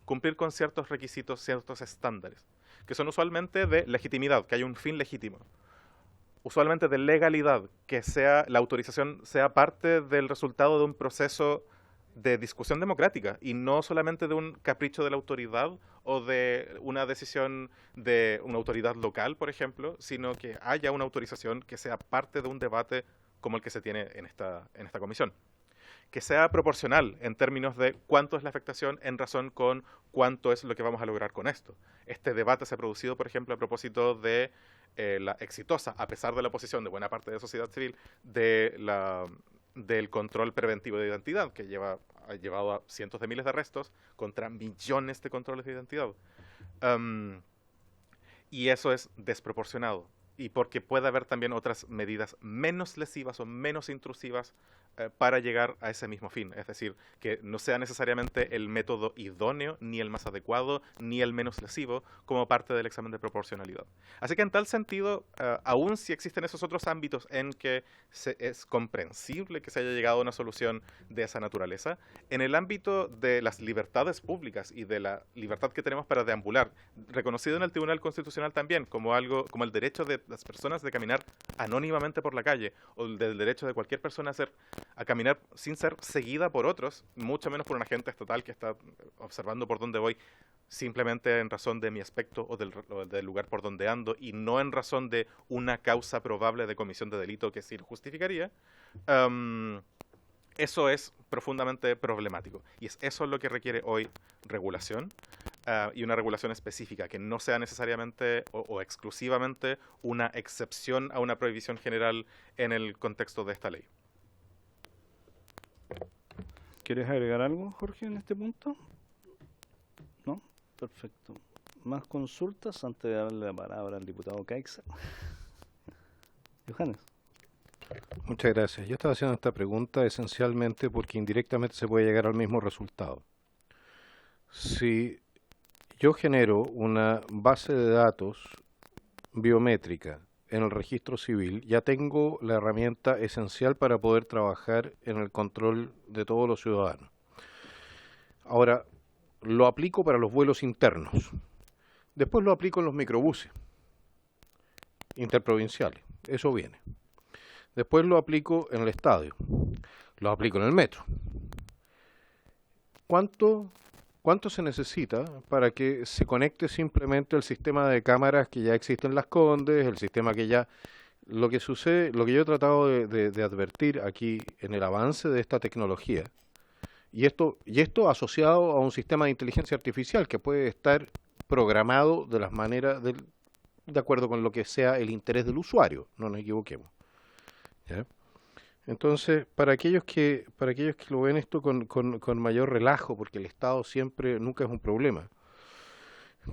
cumplir con ciertos requisitos, ciertos estándares, que son usualmente de legitimidad, que haya un fin legítimo, usualmente de legalidad, que la autorización sea parte del resultado de un proceso de discusión democrática y no solamente de un capricho de la autoridad o de una decisión de una autoridad local, por ejemplo, sino que haya una autorización que sea parte de un debate como el que se tiene en esta comisión. que sea proporcional en términos de cuánto es la afectación en razón con cuánto es lo que vamos a lograr con esto. Este debate se ha producido, por ejemplo, a propósito de la exitosa, a pesar de la oposición de buena parte de la sociedad civil, del control preventivo de identidad, que ha llevado a cientos de miles de arrestos contra millones de controles de identidad. Y eso es desproporcionado. Y porque puede haber también otras medidas menos lesivas o menos intrusivas para llegar a ese mismo fin. Es decir, que no sea necesariamente el método idóneo, ni el más adecuado, ni el menos lesivo, como parte del examen de proporcionalidad. Así que en tal sentido, aún si existen esos otros ámbitos en que es comprensible que se haya llegado a una solución de esa naturaleza, en el ámbito de las libertades públicas y de la libertad que tenemos para deambular, reconocido en el Tribunal Constitucional también como el derecho de las personas de caminar anónimamente por la calle, o del derecho de cualquier persona a caminar sin ser seguida por otros, mucho menos por un agente estatal que está observando por dónde voy, simplemente en razón de mi aspecto o del lugar por donde ando, y no en razón de una causa probable de comisión de delito que sí lo justificaría. Eso es profundamente problemático, y es eso lo que requiere hoy regulación, y una regulación específica, que no sea necesariamente o exclusivamente una excepción a una prohibición general en el contexto de esta ley. ¿Quieres agregar algo, Jorge, en este punto? ¿No? Perfecto. ¿Más consultas antes de darle la palabra al diputado Caixa? Johannes. Muchas gracias. Yo estaba haciendo esta pregunta esencialmente porque indirectamente se puede llegar al mismo resultado. Si yo genero una base de datos biométrica en el registro civil, ya tengo la herramienta esencial para poder trabajar en el control de todos los ciudadanos. Ahora, lo aplico para los vuelos internos. Después lo aplico en los microbuses interprovinciales. Eso viene. Después lo aplico en el estadio. Lo aplico en el metro. ¿Cuánto se necesita para que se conecte simplemente el sistema de cámaras que ya existe en Las Condes, el sistema que ya... Lo que sucede, lo que yo he tratado de advertir aquí en el avance de esta tecnología, y esto asociado a un sistema de inteligencia artificial que puede estar programado de las maneras de acuerdo con lo que sea el interés del usuario, no nos equivoquemos. ¿Ya? Entonces, para aquellos que lo ven esto con mayor relajo, porque el Estado nunca es un problema.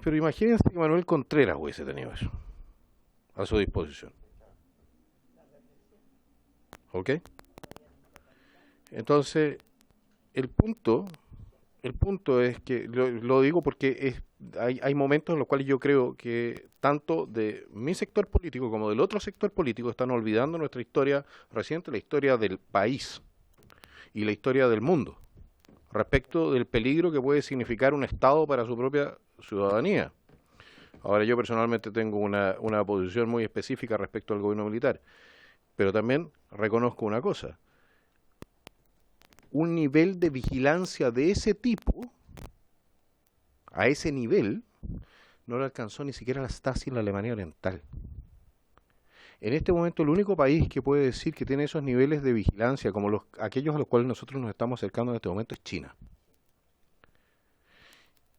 Pero imagínense que Manuel Contreras hubiese tenido eso a su disposición. ¿Ok? Entonces, el punto es que, lo digo porque hay momentos en los cuales yo creo que tanto de mi sector político como del otro sector político están olvidando nuestra historia reciente, la historia del país y la historia del mundo, respecto del peligro que puede significar un Estado para su propia ciudadanía. Ahora, yo personalmente tengo una posición muy específica respecto al gobierno militar, pero también reconozco una cosa: un nivel de vigilancia de ese tipo, a ese nivel, no lo alcanzó ni siquiera la Stasi en la Alemania Oriental. En este momento el único país que puede decir que tiene esos niveles de vigilancia, como aquellos a los cuales nosotros nos estamos acercando en este momento, es China.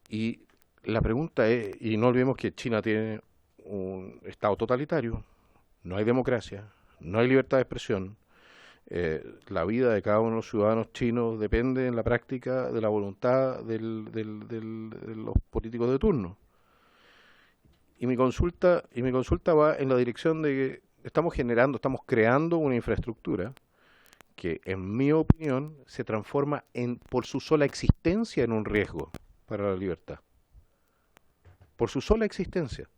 Y la pregunta es, y no olvidemos que China tiene un Estado totalitario, no hay democracia, no hay libertad de expresión. La vida de cada uno de los ciudadanos chinos depende en la práctica de la voluntad de los políticos de turno. Y mi consulta va en la dirección de que estamos creando una infraestructura que, en mi opinión, se transforma por su sola existencia en un riesgo para la libertad. Por su sola existencia.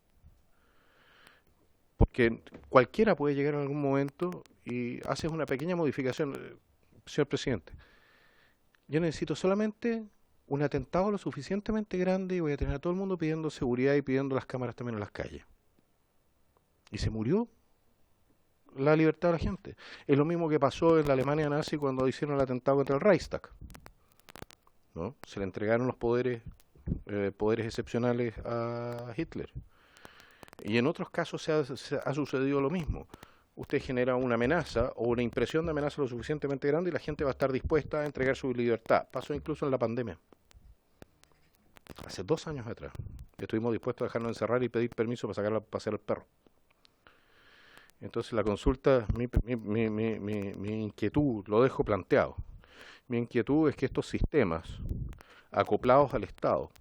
Porque cualquiera puede llegar en algún momento y haces una pequeña modificación. Señor presidente, yo necesito solamente un atentado lo suficientemente grande y voy a tener a todo el mundo pidiendo seguridad y pidiendo las cámaras también en las calles. Y se murió la libertad de la gente. Es lo mismo que pasó en la Alemania nazi cuando hicieron el atentado contra el Reichstag, ¿no? Se le entregaron los poderes excepcionales a Hitler. Y en otros casos se ha sucedido lo mismo. usted genera una amenaza o una impresión de amenaza lo suficientemente grande y la gente va a estar dispuesta a entregar su libertad. Pasó incluso en la pandemia. Hace 2 años atrás. Estuvimos dispuestos a dejarnos encerrar y pedir permiso para sacar a pasear al perro. Entonces la consulta, mi inquietud, lo dejo planteado. Mi inquietud es que estos sistemas, acoplados al Estado,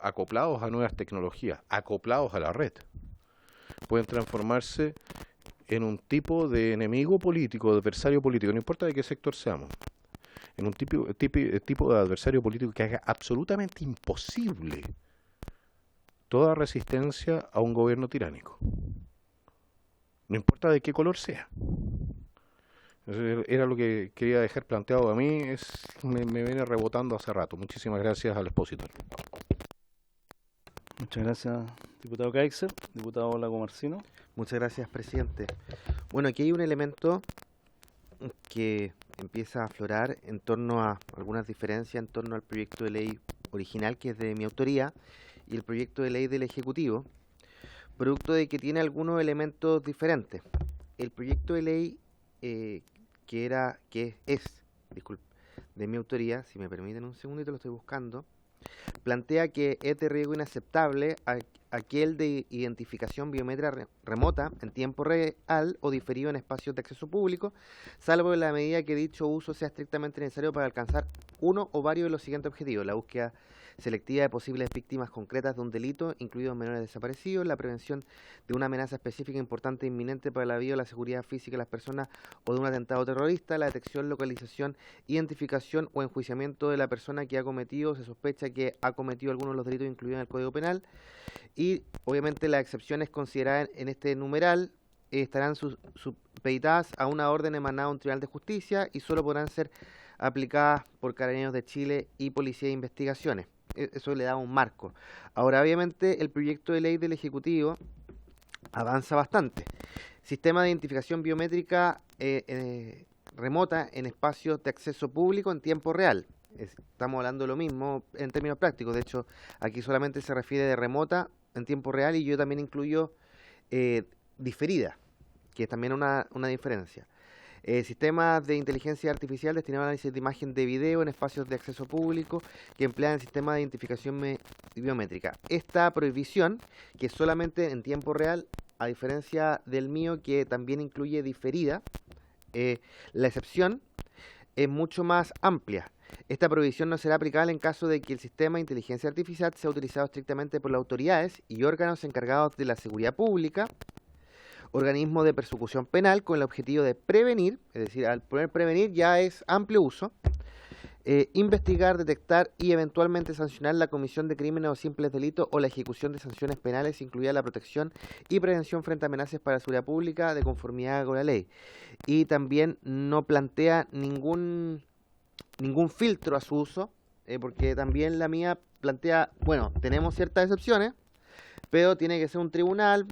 acoplados a nuevas tecnologías, acoplados a la red, pueden transformarse en un tipo de enemigo político, de adversario político, no importa de qué sector seamos, en un tipo de adversario político que haga absolutamente imposible toda resistencia a un gobierno tiránico. No importa de qué color sea. Eso era lo que quería dejar planteado a mí, me viene rebotando hace rato. Muchísimas gracias al expositor. Muchas gracias, diputado Kaiser. Diputado Lagomarsino. Muchas gracias, presidente. Bueno, aquí hay un elemento que empieza a aflorar en torno a algunas diferencias en torno al proyecto de ley original, que es de mi autoría, y el proyecto de ley del Ejecutivo, producto de que tiene algunos elementos diferentes. El proyecto de ley disculpe, de mi autoría, si me permiten un segundito, lo estoy buscando, plantea que es de riesgo inaceptable aquel de identificación biométrica remota en tiempo real o diferido en espacios de acceso público, salvo en la medida que dicho uso sea estrictamente necesario para alcanzar uno o varios de los siguientes objetivos: la búsqueda selectiva de posibles víctimas concretas de un delito, incluidos menores desaparecidos, la prevención de una amenaza específica importante e inminente para la vida o la seguridad física de las personas o de un atentado terrorista, la detección, localización, identificación o enjuiciamiento de la persona que ha cometido o se sospecha que ha cometido algunos de los delitos incluidos en el Código Penal, y obviamente las excepciones consideradas en este numeral estarán supeditadas a una orden emanada de un tribunal de justicia y solo podrán ser aplicadas por Carabineros de Chile y Policía de Investigaciones. Eso le da un marco. Ahora, obviamente, el proyecto de ley del Ejecutivo avanza bastante. Sistema de identificación biométrica remota en espacios de acceso público en tiempo real. Estamos hablando de lo mismo en términos prácticos. De hecho, aquí solamente se refiere de remota en tiempo real y yo también incluyo diferida, que es también una diferencia. Sistemas de inteligencia artificial destinados al análisis de imagen de video en espacios de acceso público que emplean el sistema de identificación biométrica. Esta prohibición, que es solamente en tiempo real, a diferencia del mío que también incluye diferida, la excepción es mucho más amplia. Esta prohibición no será aplicable en caso de que el sistema de inteligencia artificial sea utilizado estrictamente por las autoridades y órganos encargados de la seguridad pública, organismos de persecución penal, con el objetivo de prevenir, es decir, al poner prevenir ya es amplio uso, investigar, detectar y eventualmente sancionar la comisión de crímenes o simples delitos o la ejecución de sanciones penales, incluida la protección y prevención frente a amenazas para la seguridad pública de conformidad con la ley. Y también no plantea ningún filtro a su uso, porque también la mía plantea, bueno, tenemos ciertas excepciones, pero tiene que ser un tribunal,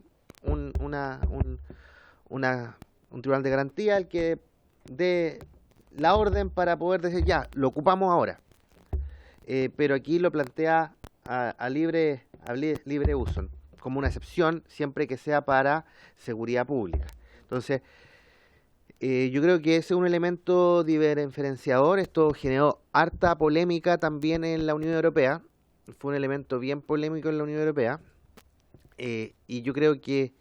un tribunal de garantía el que dé la orden para poder decir ya, lo ocupamos ahora. Pero aquí lo plantea a libre uso, como una excepción, siempre que sea para seguridad pública. Entonces, yo creo que ese es un elemento diferenciador. Esto generó harta polémica también en la Unión Europea. Fue un elemento bien polémico en la Unión Europea. Y yo creo que,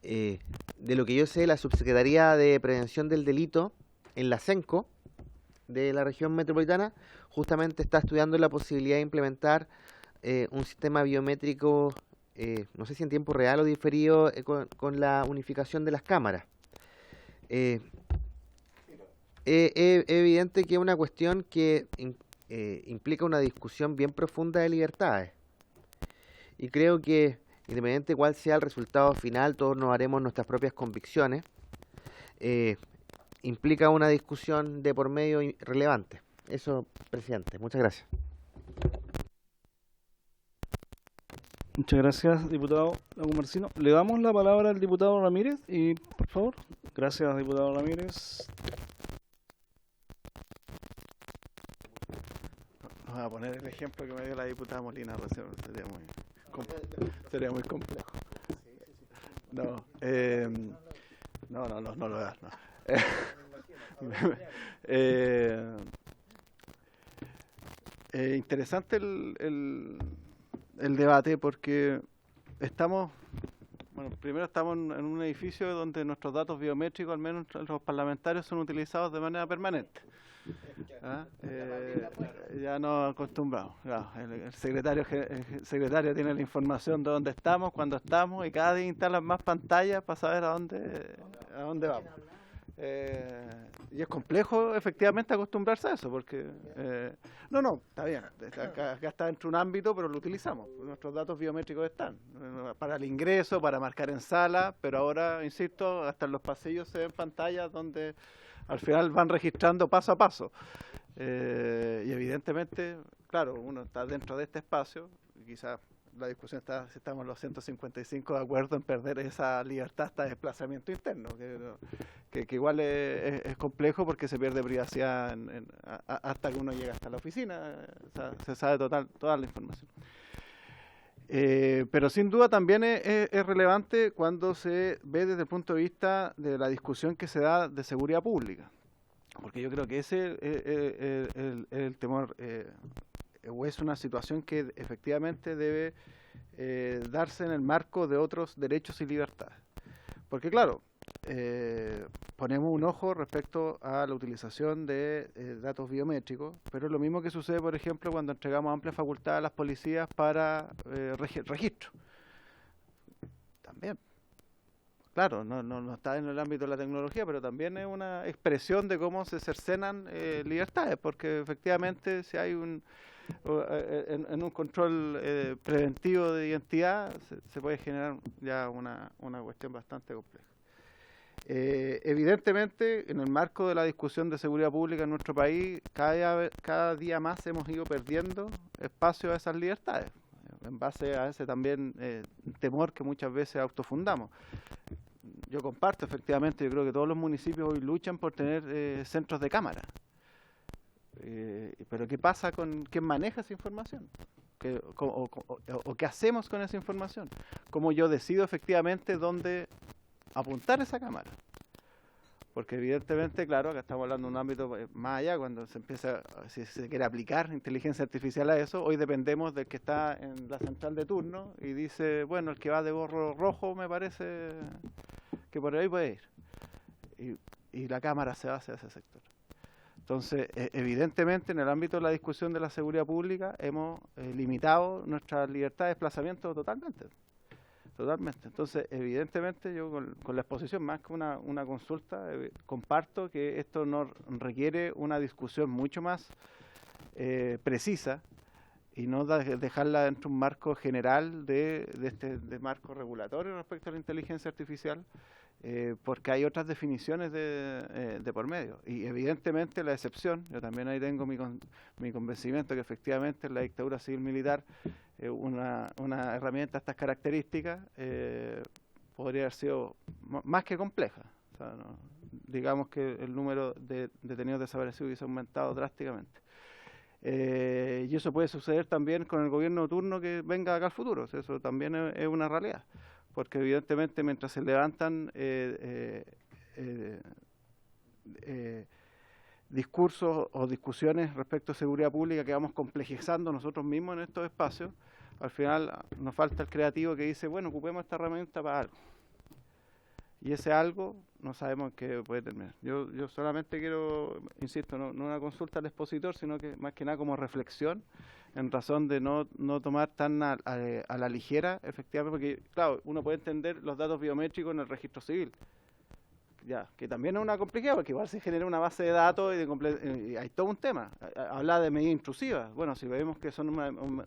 de lo que yo sé, la Subsecretaría de Prevención del Delito en la CENCO de la región metropolitana justamente está estudiando la posibilidad de implementar un sistema biométrico, no sé si en tiempo real o diferido, con la unificación de las cámaras. Es evidente que es una cuestión que implica una discusión bien profunda de libertades. Y creo que, independientemente de cuál sea el resultado final, todos nos haremos nuestras propias convicciones. Implica una discusión de por medio relevante. Eso, presidente. Muchas gracias. Muchas gracias, diputado Lagomarsino. Le damos la palabra al diputado Ramírez, y por favor. Gracias, diputado Ramírez. Voy a poner el ejemplo que me dio la diputada Molina recién, sería muy complejo. No, No lo das, no. Interesante el debate porque primero estamos en un edificio donde nuestros datos biométricos, al menos los parlamentarios, son utilizados de manera permanente. Ya nos acostumbramos. Claro, el secretario tiene la información de dónde estamos, cuándo estamos, y cada día instalan más pantallas para saber a dónde vamos. Y es complejo efectivamente acostumbrarse a eso, porque está bien, acá está dentro de un ámbito, pero lo utilizamos, nuestros datos biométricos están para el ingreso, para marcar en sala, pero ahora, insisto, hasta en los pasillos se ven pantallas donde al final van registrando paso a paso, y evidentemente, claro, uno está dentro de este espacio, y quizás la discusión está si estamos los 155 de acuerdo en perder esa libertad hasta desplazamiento interno, que igual es complejo porque se pierde privacidad hasta que uno llega hasta la oficina, o sea, se sabe toda la información. Pero sin duda también es relevante cuando se ve desde el punto de vista de la discusión que se da de seguridad pública, porque yo creo que ese es el temor, o es una situación que efectivamente debe darse en el marco de otros derechos y libertades. Porque claro, ponemos un ojo respecto a la utilización de datos biométricos, pero es lo mismo que sucede, por ejemplo, cuando entregamos amplias facultades a las policías para registro. También. Claro, no está en el ámbito de la tecnología, pero también es una expresión de cómo se cercenan libertades, porque efectivamente si hay en un control preventivo de identidad se puede generar ya una cuestión bastante compleja. Evidentemente, en el marco de la discusión de seguridad pública en nuestro país, cada día más hemos ido perdiendo espacio a esas libertades, en base a ese también temor que muchas veces autofundamos. Yo comparto, efectivamente, yo creo que todos los municipios hoy luchan por tener centros de cámara. Pero ¿qué pasa con quién maneja esa información? ¿O qué hacemos con esa información? ¿Cómo yo decido efectivamente dónde apuntar esa cámara? Porque evidentemente, claro, acá estamos hablando de un ámbito más allá, cuando si se quiere aplicar inteligencia artificial a eso, hoy dependemos del que está en la central de turno y dice, bueno, el que va de gorro rojo me parece que por ahí puede ir. Y la cámara se va hacia ese sector. Entonces, evidentemente, en el ámbito de la discusión de la seguridad pública, hemos limitado nuestra libertad de desplazamiento totalmente. Entonces, evidentemente, yo con la exposición, más que una consulta, comparto que esto no requiere una discusión mucho más precisa y no dejarla dentro de un marco general de marco regulatorio respecto a la inteligencia artificial, porque hay otras definiciones de por medio. Y evidentemente la excepción, yo también ahí tengo mi convencimiento que efectivamente en la dictadura civil-militar una herramienta de estas características podría haber sido más que compleja. O sea, digamos que el número de detenidos desaparecidos hubiese aumentado drásticamente. Y eso puede suceder también con el gobierno de turno que venga acá al futuro. O sea, eso también es una realidad. Porque evidentemente mientras se levantan discursos o discusiones respecto a seguridad pública que vamos complejizando nosotros mismos en estos espacios, al final nos falta el creativo que dice, bueno, ocupemos esta herramienta para algo. Y ese algo no sabemos qué puede terminar. Yo solamente quiero, insisto, no una consulta al expositor, sino que más que nada como reflexión, en razón de no tomar tan a la ligera, efectivamente, porque, claro, uno puede entender los datos biométricos en el registro civil, ya, que también es una complejidad, porque igual se genera una base de datos y hay todo un tema. Habla de medidas intrusivas. Bueno, si vemos que son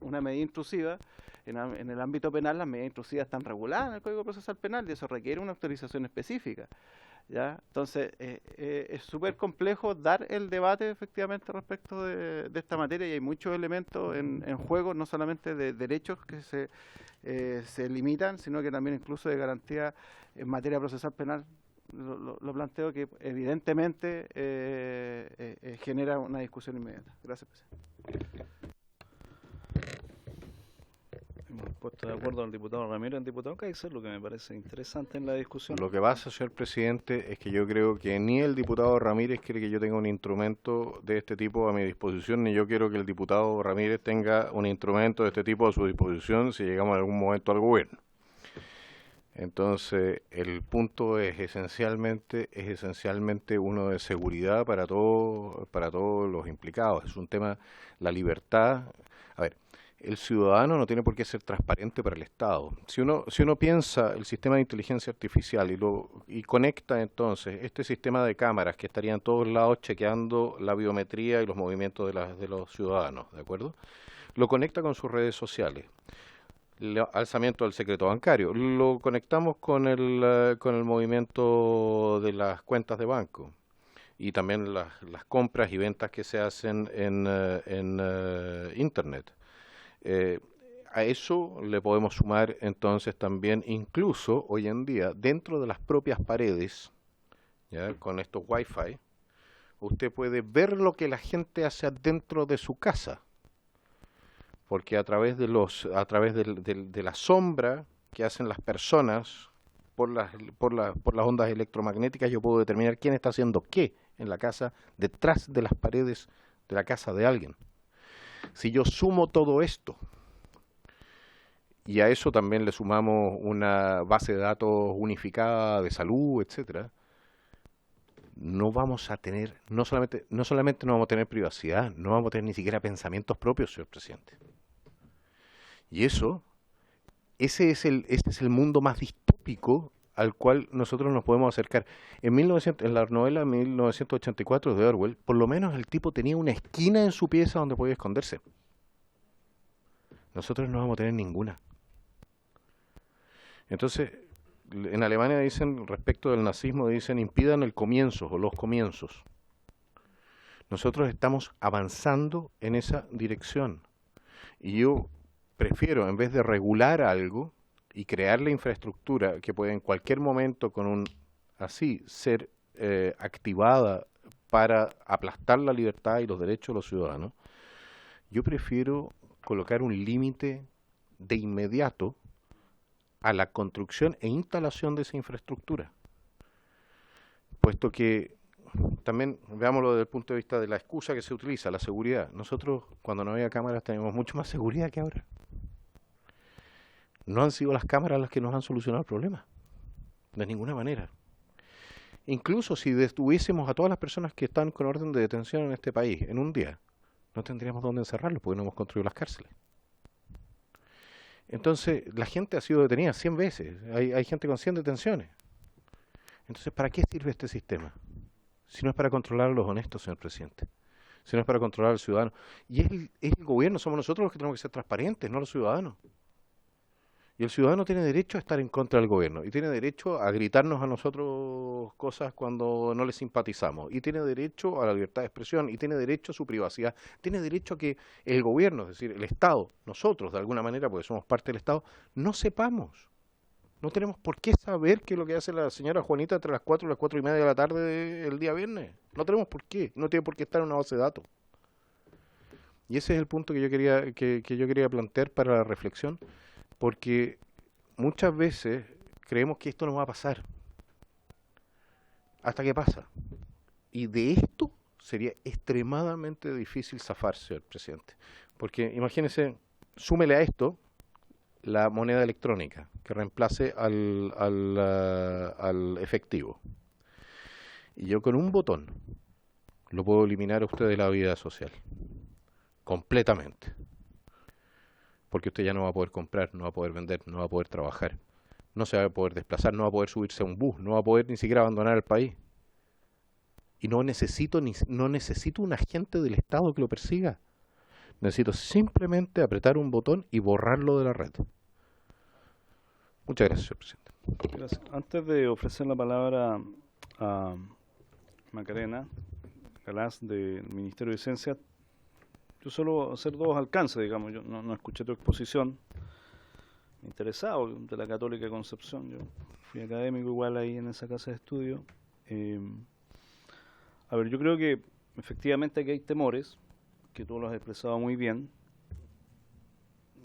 una medida intrusiva, en el ámbito penal las medidas intrusivas están reguladas en el Código Procesal Penal y eso requiere una autorización específica. ¿Ya? Entonces, es súper complejo dar el debate efectivamente respecto de esta materia y hay muchos elementos en juego, no solamente de derechos que se limitan, sino que también incluso de garantía en materia procesal penal. Lo planteo que evidentemente genera una discusión inmediata. Gracias, presidente. puesto de acuerdo al diputado Ramírez y al diputado Kaiser, lo que me parece interesante en la discusión. Lo que pasa, señor presidente, es que yo creo que ni el diputado Ramírez quiere que yo tenga un instrumento de este tipo a mi disposición, ni yo quiero que el diputado Ramírez tenga un instrumento de este tipo a su disposición si llegamos en algún momento al gobierno. Entonces, el punto es esencialmente uno de seguridad para todos los implicados. Es un tema, la libertad. A ver, el ciudadano no tiene por qué ser transparente para el Estado. Si uno piensa el sistema de inteligencia artificial y conecta entonces este sistema de cámaras que estarían en todos lados chequeando la biometría y los movimientos de los ciudadanos, ¿de acuerdo? Lo conecta con sus redes sociales. El alzamiento del secreto bancario. Lo conectamos con el movimiento de las cuentas de banco y también las compras y ventas que se hacen en Internet. A eso le podemos sumar entonces también, incluso hoy en día, dentro de las propias paredes, ¿ya? Con estos Wi-Fi, usted puede ver lo que la gente hace adentro de su casa. Porque a través de la sombra que hacen las personas por las ondas electromagnéticas, yo puedo determinar quién está haciendo qué en la casa, detrás de las paredes de la casa de alguien. Si yo sumo todo esto, y a eso también le sumamos una base de datos unificada de salud, etcétera, no vamos a tener, no solamente no vamos a tener privacidad, no vamos a tener ni siquiera pensamientos propios, señor presidente. Y este es el mundo más distópico al cual nosotros nos podemos acercar. En la novela 1984 de Orwell, por lo menos el tipo tenía una esquina en su pieza donde podía esconderse. Nosotros no vamos a tener ninguna. Entonces, en Alemania dicen, respecto del nazismo, dicen impidan el comienzo o los comienzos. Nosotros estamos avanzando en esa dirección. Y yo prefiero, en vez de regular algo y crear la infraestructura que puede en cualquier momento ser activada para aplastar la libertad y los derechos de los ciudadanos, yo prefiero colocar un límite de inmediato a la construcción e instalación de esa infraestructura. Puesto que también veámoslo desde el punto de vista de la excusa que se utiliza, la seguridad. Nosotros, cuando no había cámaras, teníamos mucho más seguridad que ahora. No han sido las cámaras las que nos han solucionado el problema. De ninguna manera. Incluso si detuviésemos a todas las personas que están con orden de detención en este país en un día, no tendríamos dónde encerrarlos porque no hemos construido las cárceles. Entonces, la gente ha sido detenida 100 veces. Hay gente con 100 detenciones. Entonces, ¿para qué sirve este sistema? Si no es para controlar a los honestos, señor presidente. Si no es para controlar al ciudadano. Y es el gobierno, somos nosotros los que tenemos que ser transparentes, no los ciudadanos. Y el ciudadano tiene derecho a estar en contra del gobierno. Y tiene derecho a gritarnos a nosotros cosas cuando no le simpatizamos. Y tiene derecho a la libertad de expresión. Y tiene derecho a su privacidad. Tiene derecho a que el gobierno, es decir, el Estado, nosotros de alguna manera, porque somos parte del Estado, no sepamos. No tenemos por qué saber qué es lo que hace la señora Juanita entre las 4 y las 4:30 de la tarde el día viernes. No tenemos por qué. No tiene por qué estar en una base de datos. Y ese es el punto que yo quería plantear para la reflexión, porque muchas veces creemos que esto no va a pasar. Hasta que pasa. Y de esto sería extremadamente difícil zafarse, señor presidente. Porque imagínese, súmele a esto la moneda electrónica que reemplace al efectivo. Y yo con un botón lo puedo eliminar a usted de la vida social. Completamente. Porque usted ya no va a poder comprar, no va a poder vender, no va a poder trabajar. No se va a poder desplazar, no va a poder subirse a un bus, no va a poder ni siquiera abandonar el país. Y no necesito un agente del Estado que lo persiga. Necesito simplemente apretar un botón y borrarlo de la red. Muchas gracias, señor presidente. Gracias. Antes de ofrecer la palabra a Macarena Galaz del Ministerio de Ciencia, yo solo hacer dos alcances, digamos. Yo no escuché tu exposición. Interesado de la Católica Concepción. Yo fui académico igual ahí en esa casa de estudio. A ver, yo creo que efectivamente aquí hay temores, que tú lo has expresado muy bien.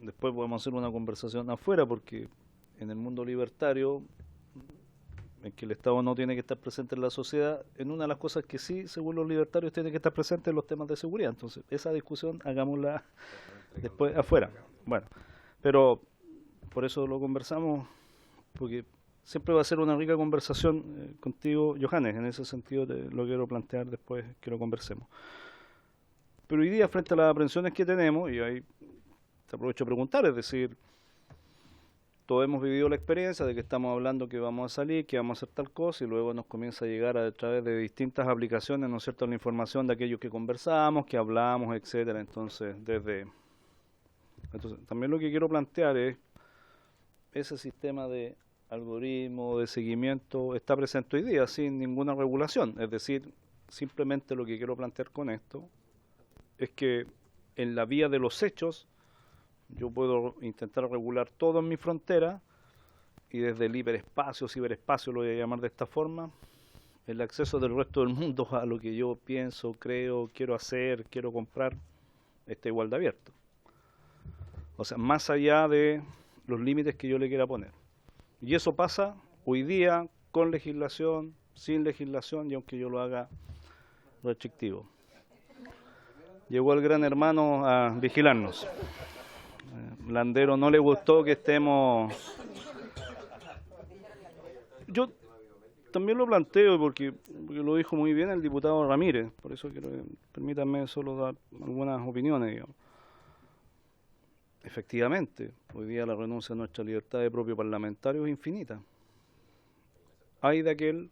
después podemos hacer una conversación afuera, porque en el mundo libertario, en que el Estado no tiene que estar presente en la sociedad, en una de las cosas que sí, según los libertarios, tiene que estar presente en los temas de seguridad. Entonces, esa discusión hagámosla después afuera. Bueno, pero por eso lo conversamos, porque siempre va a ser una rica conversación contigo, Johannes. En ese sentido lo quiero plantear después que lo conversemos. Pero hoy día, frente a las aprensiones que tenemos, y ahí te aprovecho a preguntar, es decir, todos hemos vivido la experiencia de que estamos hablando que vamos a salir, que vamos a hacer tal cosa, y luego nos comienza a llegar a través de distintas aplicaciones, ¿no es cierto?, la información de aquellos que conversamos, que hablamos, etcétera. Entonces, también lo que quiero plantear es ese sistema de algoritmo, de seguimiento, está presente hoy día sin ninguna regulación. Es decir, simplemente lo que quiero plantear con esto es que en la vía de los hechos yo puedo intentar regular todo en mi frontera, y desde el hiperespacio, ciberespacio, lo voy a llamar de esta forma, el acceso del resto del mundo a lo que yo pienso, creo, quiero hacer, quiero comprar, está igual de abierto. O sea, más allá de los límites que yo le quiera poner. Y eso pasa hoy día con legislación, sin legislación, y aunque yo lo haga restrictivo. Llegó el gran hermano a vigilarnos. Landero no le gustó que estemos... Yo también lo planteo porque lo dijo muy bien el diputado Ramírez, por eso permítanme solo dar algunas opiniones, digamos. Efectivamente, hoy día la renuncia a nuestra libertad de propio parlamentario es infinita. Hay de aquel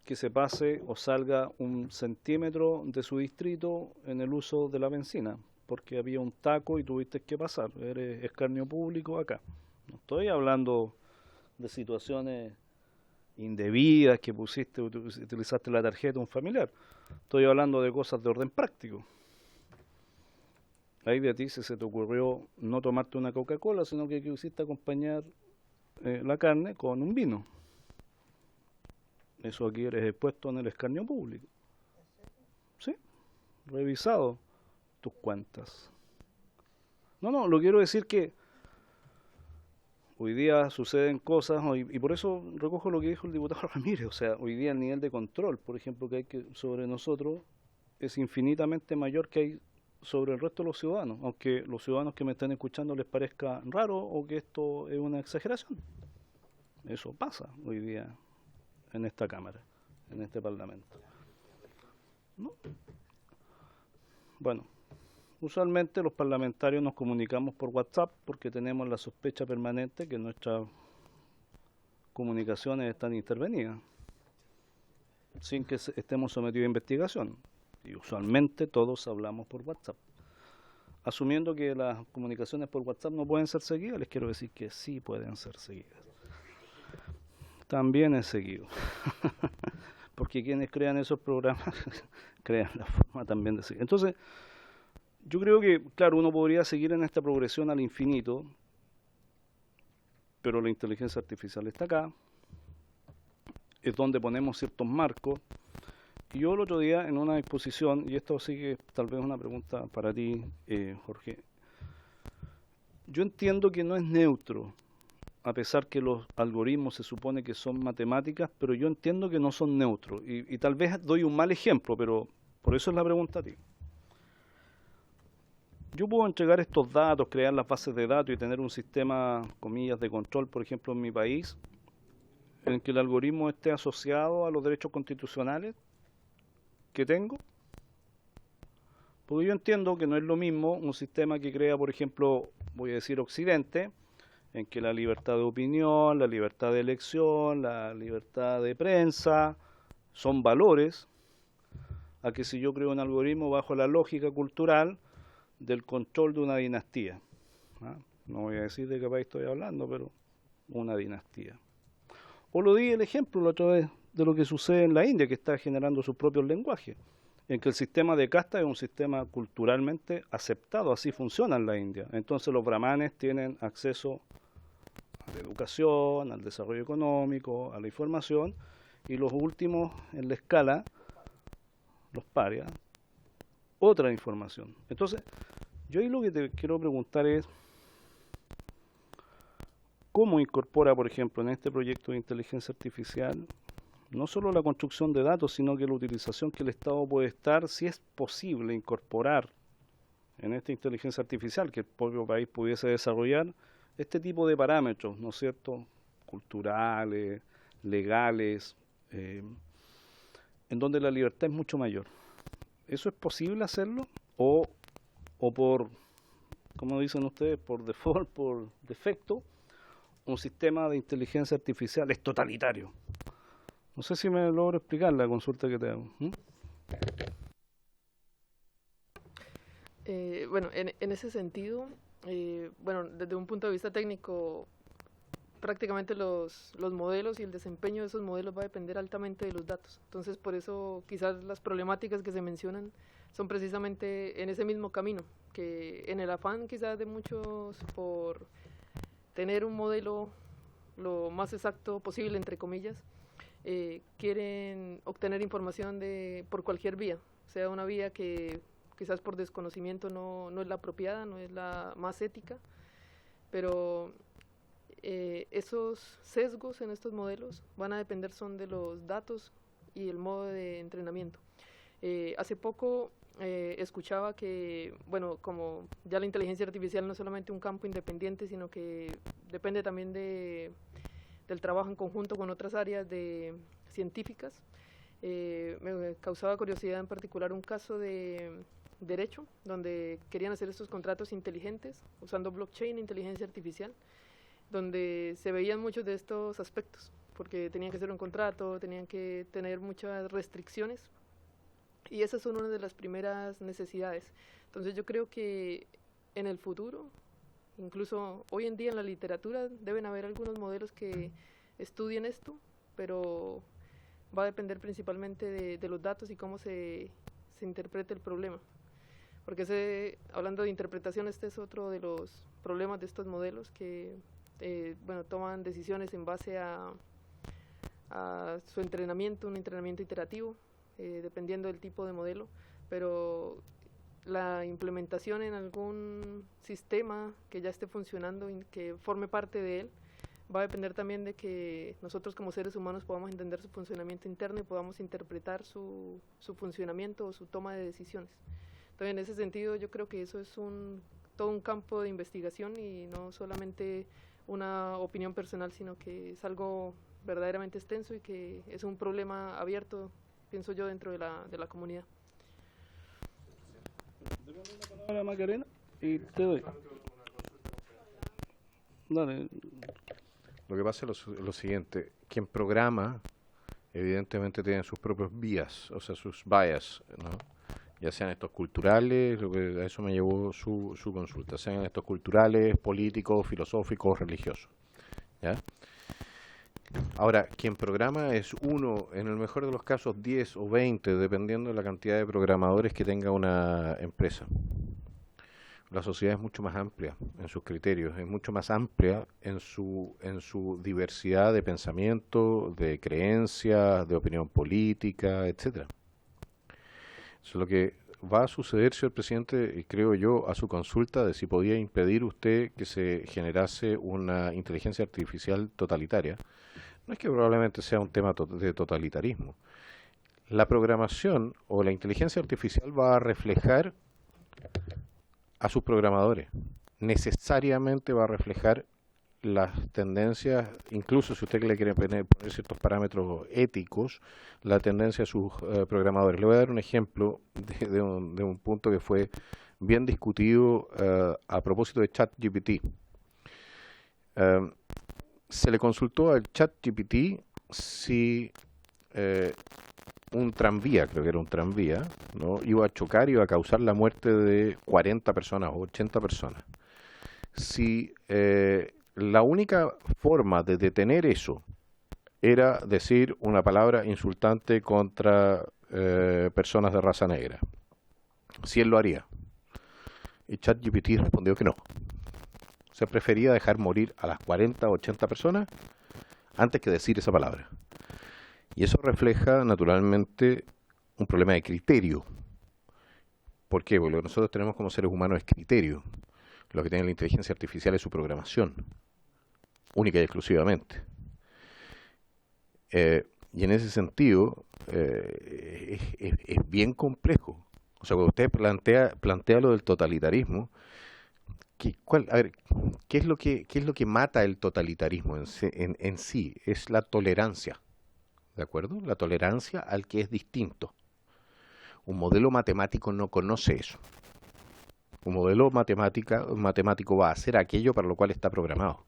que se pase o salga 1 centímetro de su distrito en el uso de la benzina, porque había un taco y tuviste que pasar, eres escarnio público acá. No estoy hablando de situaciones indebidas que utilizaste la tarjeta de un familiar, estoy hablando de cosas de orden práctico. Ahí de ti si se te ocurrió no tomarte una Coca-Cola, sino que quisiste acompañar la carne con un vino. Eso aquí eres expuesto en el escarnio público. ¿Sí? Revisado tus cuentas. No, lo quiero decir que hoy día suceden cosas, y por eso recojo lo que dijo el diputado Ramírez. O sea, hoy día el nivel de control, por ejemplo, que hay sobre nosotros es infinitamente mayor que hay sobre el resto de los ciudadanos, aunque los ciudadanos que me están escuchando les parezca raro o que esto es una exageración. Eso pasa hoy día en esta Cámara, en este Parlamento. ¿No? Bueno, usualmente los parlamentarios nos comunicamos por WhatsApp porque tenemos la sospecha permanente que nuestras comunicaciones están intervenidas, sin que estemos sometidos a investigación. Y usualmente todos hablamos por WhatsApp. Asumiendo que las comunicaciones por WhatsApp no pueden ser seguidas, les quiero decir que sí pueden ser seguidas. También es seguido. Porque quienes crean esos programas crean la forma también de seguir. Entonces, yo creo que, claro, uno podría seguir en esta progresión al infinito, pero la inteligencia artificial está acá, es donde ponemos ciertos marcos. Y yo el otro día en una exposición, y esto sí que tal vez es una pregunta para ti, Jorge, yo entiendo que no es neutro, a pesar que los algoritmos se supone que son matemáticas, pero yo entiendo que no son neutros. Y tal vez doy un mal ejemplo, pero por eso es la pregunta a ti. Yo puedo entregar estos datos, crear las bases de datos y tener un sistema, comillas, de control, por ejemplo, en mi país, en que el algoritmo esté asociado a los derechos constitucionales que tengo, porque yo entiendo que no es lo mismo un sistema que crea, por ejemplo, voy a decir Occidente, en que la libertad de opinión, la libertad de elección, la libertad de prensa son valores, a que si yo creo un algoritmo bajo la lógica cultural del control de una dinastía, no voy a decir de qué país estoy hablando, pero una dinastía. O lo di el ejemplo la otra vez de lo que sucede en la India, que está generando sus propios lenguajes, en que el sistema de casta es un sistema culturalmente aceptado, así funciona en la India. Entonces los brahmanes tienen acceso a la educación, al desarrollo económico, a la información, y los últimos en la escala, los parias, otra información. Entonces, yo ahí lo que te quiero preguntar es, cómo incorpora, por ejemplo, en este proyecto de inteligencia artificial, no solo la construcción de datos, sino que la utilización que el Estado puede estar, si es posible, incorporar en esta inteligencia artificial que el propio país pudiese desarrollar, este tipo de parámetros, ¿no es cierto?, culturales, legales, en donde la libertad es mucho mayor. ¿Eso es posible hacerlo? ¿O por, como dicen ustedes, por default, por defecto, un sistema de inteligencia artificial es totalitario? No sé si me logro explicar la consulta que te hago. Bueno, en ese sentido, bueno, desde un punto de vista técnico, prácticamente los modelos y el desempeño de esos modelos va a depender altamente de los datos. Entonces, por eso quizás las problemáticas que se mencionan son precisamente en ese mismo camino, que en el afán quizás de muchos por tener un modelo lo más exacto posible, entre comillas, quieren obtener información por cualquier vía, sea una vía que quizás por desconocimiento no es la apropiada, no es la más ética, pero esos sesgos en estos modelos van a depender son de los datos y el modo de entrenamiento. Hace poco escuchaba que, bueno, como ya la inteligencia artificial no es solamente un campo independiente, sino que depende también del trabajo en conjunto con otras áreas científicas, me causaba curiosidad en particular un caso de derecho, donde querían hacer estos contratos inteligentes, usando blockchain e inteligencia artificial, donde se veían muchos de estos aspectos, porque tenían que hacer un contrato, tenían que tener muchas restricciones, y esas son una de las primeras necesidades. Entonces yo creo que en el futuro, incluso hoy en día en la literatura, deben haber algunos modelos que estudien esto, pero va a depender principalmente de los datos y cómo se interprete el problema. Porque hablando de interpretación, este es otro de los problemas de estos modelos que bueno, toman decisiones en base a su entrenamiento, un entrenamiento iterativo, dependiendo del tipo de modelo, pero la implementación en algún sistema que ya esté funcionando y que forme parte de él, va a depender también de que nosotros como seres humanos podamos entender su funcionamiento interno y podamos interpretar su funcionamiento o su toma de decisiones. Entonces, en ese sentido, yo creo que eso es todo un campo de investigación y no solamente una opinión personal, sino que es algo verdaderamente extenso y que es un problema abierto, pienso yo, dentro de la comunidad. Hola, Macarena, y te doy. Dale. Lo que pasa es lo siguiente, quien programa evidentemente tiene sus propios vías, o sea, sus bias, ¿no? Ya sean estos culturales, a eso me llevó su consulta, sean estos culturales, políticos, filosóficos, religiosos, ¿ya? Ahora, quien programa es uno, en el mejor de los casos 10 o 20, dependiendo de la cantidad de programadores que tenga una empresa. La sociedad es mucho más amplia en sus criterios, es mucho más amplia en su diversidad de pensamiento, de creencias, de opinión política, etcétera. Eso es lo que va a suceder, señor presidente, y creo yo, a su consulta de si podía impedir usted que se generase una inteligencia artificial totalitaria. No es que probablemente sea un tema de totalitarismo. La programación o la inteligencia artificial va a reflejar a sus programadores. Necesariamente va a reflejar las tendencias, incluso si usted le quiere poner ciertos parámetros éticos, la tendencia de sus programadores. Le voy a dar un ejemplo de un punto que fue bien discutido a propósito de ChatGPT. Se le consultó al ChatGPT si un tranvía, creo que era un tranvía, ¿no?, iba a chocar y iba a causar la muerte de 40 personas o 80 personas. Si la única forma de detener eso era decir una palabra insultante contra personas de raza negra, si él lo haría. Y ChatGPT respondió que no. Se prefería dejar morir a las 40 o 80 personas antes que decir esa palabra. Y eso refleja, naturalmente, un problema de criterio. ¿Por qué? Porque lo que nosotros tenemos como seres humanos es criterio. Lo que tiene la inteligencia artificial es su programación. única y exclusivamente. Y en ese sentido es bien complejo. O sea, cuando usted plantea lo del totalitarismo, a ver, ¿qué es lo que mata el totalitarismo en sí? Es la tolerancia, ¿de acuerdo? La tolerancia al que es distinto. Un modelo matemático no conoce eso. Un modelo matemático va a hacer aquello para lo cual está programado.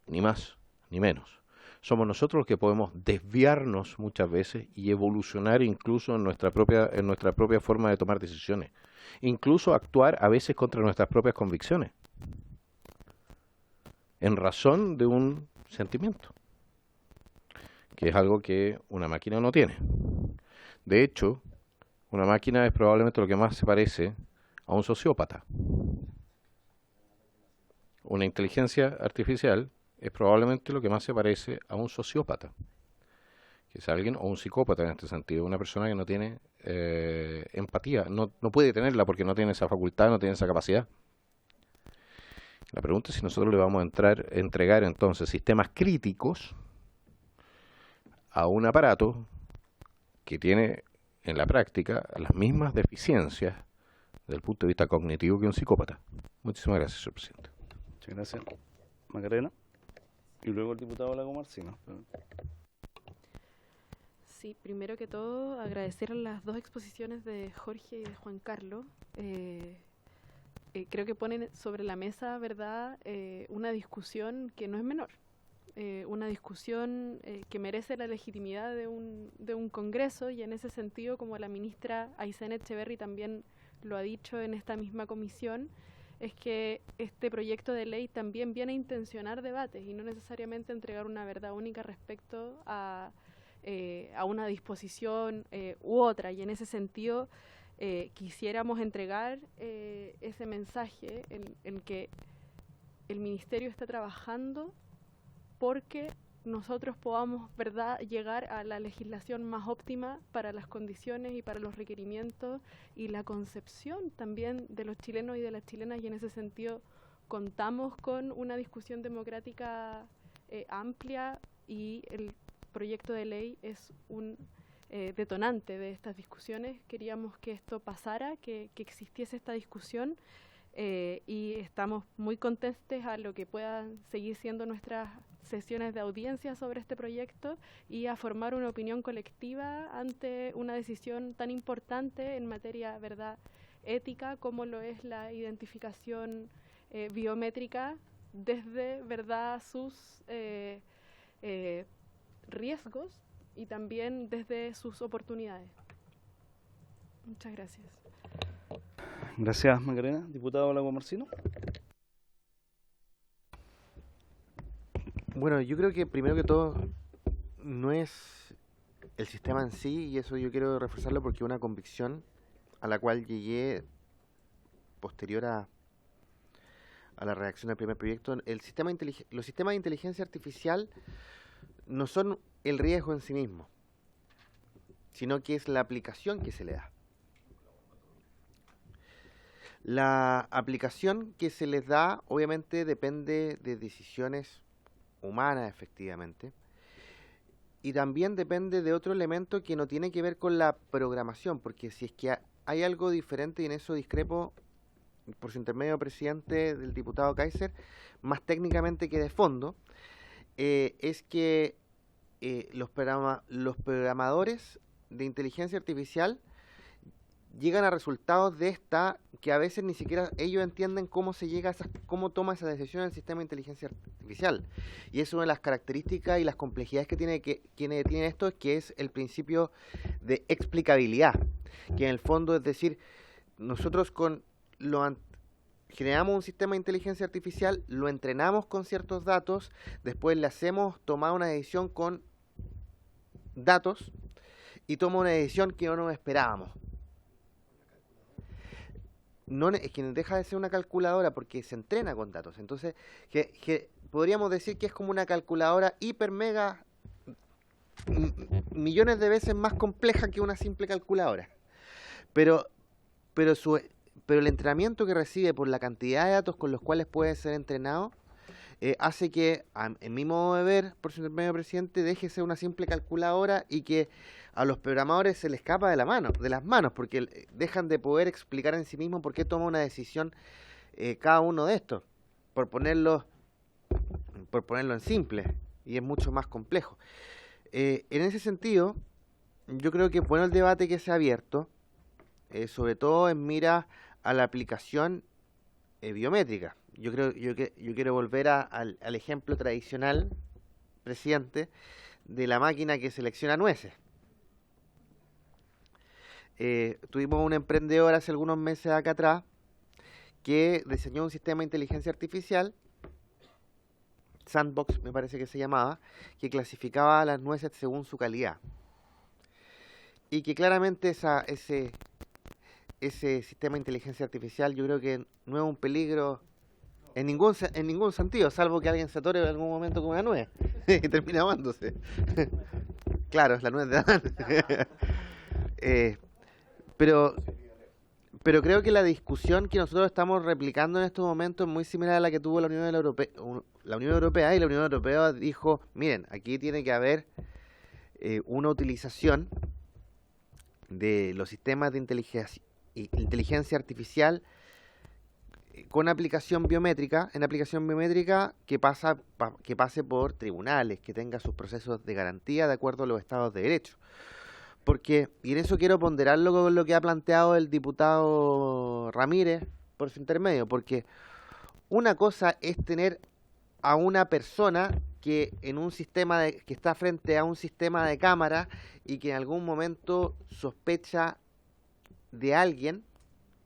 Ni más, ni menos. Somos nosotros los que podemos desviarnos muchas veces y evolucionar incluso en nuestra propia forma de tomar decisiones. Incluso actuar a veces contra nuestras propias convicciones. En razón de un sentimiento. Que es algo que una máquina no tiene. De hecho, una máquina es probablemente lo que más se parece a un sociópata. Una inteligencia artificial es probablemente lo que más se parece a un sociópata, que es alguien, o un psicópata en este sentido, una persona que no tiene empatía, no puede tenerla porque no tiene esa facultad, no tiene esa capacidad. La pregunta es si nosotros le vamos a entregar entonces sistemas críticos a un aparato que tiene en la práctica las mismas deficiencias desde el punto de vista cognitivo que un psicópata. Muchísimas gracias, señor presidente. Muchas gracias. Macarena. Y luego el diputado Lago Marcino. Sí, primero que todo agradecer las dos exposiciones de Jorge y de Juan Carlos. Creo que ponen sobre la mesa, ¿verdad?, una discusión que no es menor. Una discusión que merece la legitimidad de un Congreso, y en ese sentido, como la ministra Aysén Echeverri también lo ha dicho en esta misma comisión, es que este proyecto de ley también viene a intencionar debates y no necesariamente entregar una verdad única respecto a una disposición u otra. Y en ese sentido quisiéramos entregar ese mensaje en que el Ministerio está trabajando porque nosotros podamos, ¿verdad?, llegar a la legislación más óptima para las condiciones y para los requerimientos y la concepción también de los chilenos y de las chilenas, y en ese sentido contamos con una discusión democrática amplia, y el proyecto de ley es un detonante de estas discusiones. Queríamos que esto pasara, que existiese esta discusión, y estamos muy contentos a lo que puedan seguir siendo nuestras sesiones de audiencia sobre este proyecto y a formar una opinión colectiva ante una decisión tan importante en materia, ¿verdad?, ética, como lo es la identificación biométrica, desde, ¿verdad?, sus riesgos y también desde sus oportunidades. Muchas gracias. Gracias, Macarena. Diputado Lago Marcino. Bueno, yo creo que primero que todo no es el sistema en sí, y eso yo quiero reforzarlo porque es una convicción a la cual llegué posterior a la redacción del primer proyecto. Los sistemas de inteligencia artificial no son el riesgo en sí mismo, sino que es la aplicación que se le da. La aplicación que se les da obviamente depende de decisiones humanas, efectivamente, y también depende de otro elemento que no tiene que ver con la programación, porque si es que hay algo diferente, y en eso discrepo por su intermedio, presidente, del diputado Kaiser, más técnicamente que de fondo, es que los programadores de inteligencia artificial llegan a resultados de esta que a veces ni siquiera ellos entienden cómo se llega a cómo toma esa decisión el sistema de inteligencia artificial. Y es una de las características y las complejidades que tiene esto, que es el principio de explicabilidad, que en el fondo es decir, nosotros generamos un sistema de inteligencia artificial, lo entrenamos con ciertos datos, después le hacemos tomar una decisión con datos y toma una decisión que no nos esperábamos. No es que deja de ser una calculadora porque se entrena con datos. Entonces, que podríamos decir que es como una calculadora hiper mega millones de veces más compleja que una simple calculadora. Pero el entrenamiento que recibe por la cantidad de datos con los cuales puede ser entrenado hace que, en mi modo de ver, por su intermedio presidente, deje de ser una simple calculadora y que a los programadores se les escapa de las manos, porque dejan de poder explicar en sí mismos por qué toma una decisión cada uno de estos, por ponerlo en simple, y es mucho más complejo. En ese sentido, yo creo que es bueno el debate que se ha abierto, sobre todo en mira a la aplicación biométrica. Yo quiero volver al ejemplo tradicional, presidente, de la máquina que selecciona nueces. Tuvimos un emprendedor hace algunos meses acá atrás que diseñó un sistema de inteligencia artificial, Sandbox me parece que se llamaba, que clasificaba las nueces según su calidad. Y que claramente ese sistema de inteligencia artificial yo creo que no es un peligro en ningún sentido, salvo que alguien se atore en algún momento con una nuez y termina amándose. Claro, es la nuez de Adán. Pero creo que la discusión que nosotros estamos replicando en estos momentos es muy similar a la que tuvo la Unión Europea, y la Unión Europea dijo, miren, aquí tiene que haber una utilización de los sistemas de inteligencia artificial con aplicación biométrica, que pase por tribunales, que tenga sus procesos de garantía de acuerdo a los estados de derecho. Porque, y en eso quiero ponderarlo con lo que ha planteado el diputado Ramírez por su intermedio, porque una cosa es tener a una persona que en un sistema que está frente a un sistema de cámara y que en algún momento sospecha de alguien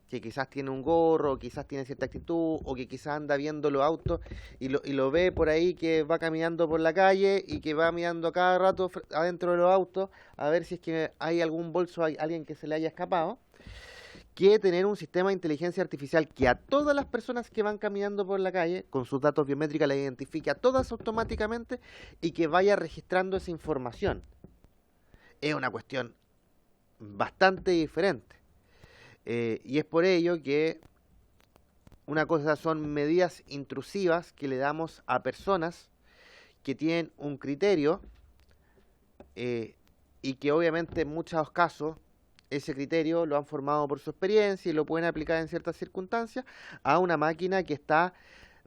que quizás tiene un gorro, quizás tiene cierta actitud, o que quizás anda viendo los autos y lo ve por ahí que va caminando por la calle y que va mirando cada rato adentro de los autos a ver si es que hay algún bolso, hay alguien que se le haya escapado, que tener un sistema de inteligencia artificial que a todas las personas que van caminando por la calle, con sus datos biométricos, las identifique a todas automáticamente y que vaya registrando esa información. Es una cuestión bastante diferente. Y es por ello que una cosa son medidas intrusivas que le damos a personas que tienen un criterio y que obviamente en muchos casos ese criterio lo han formado por su experiencia y lo pueden aplicar en ciertas circunstancias a una máquina que está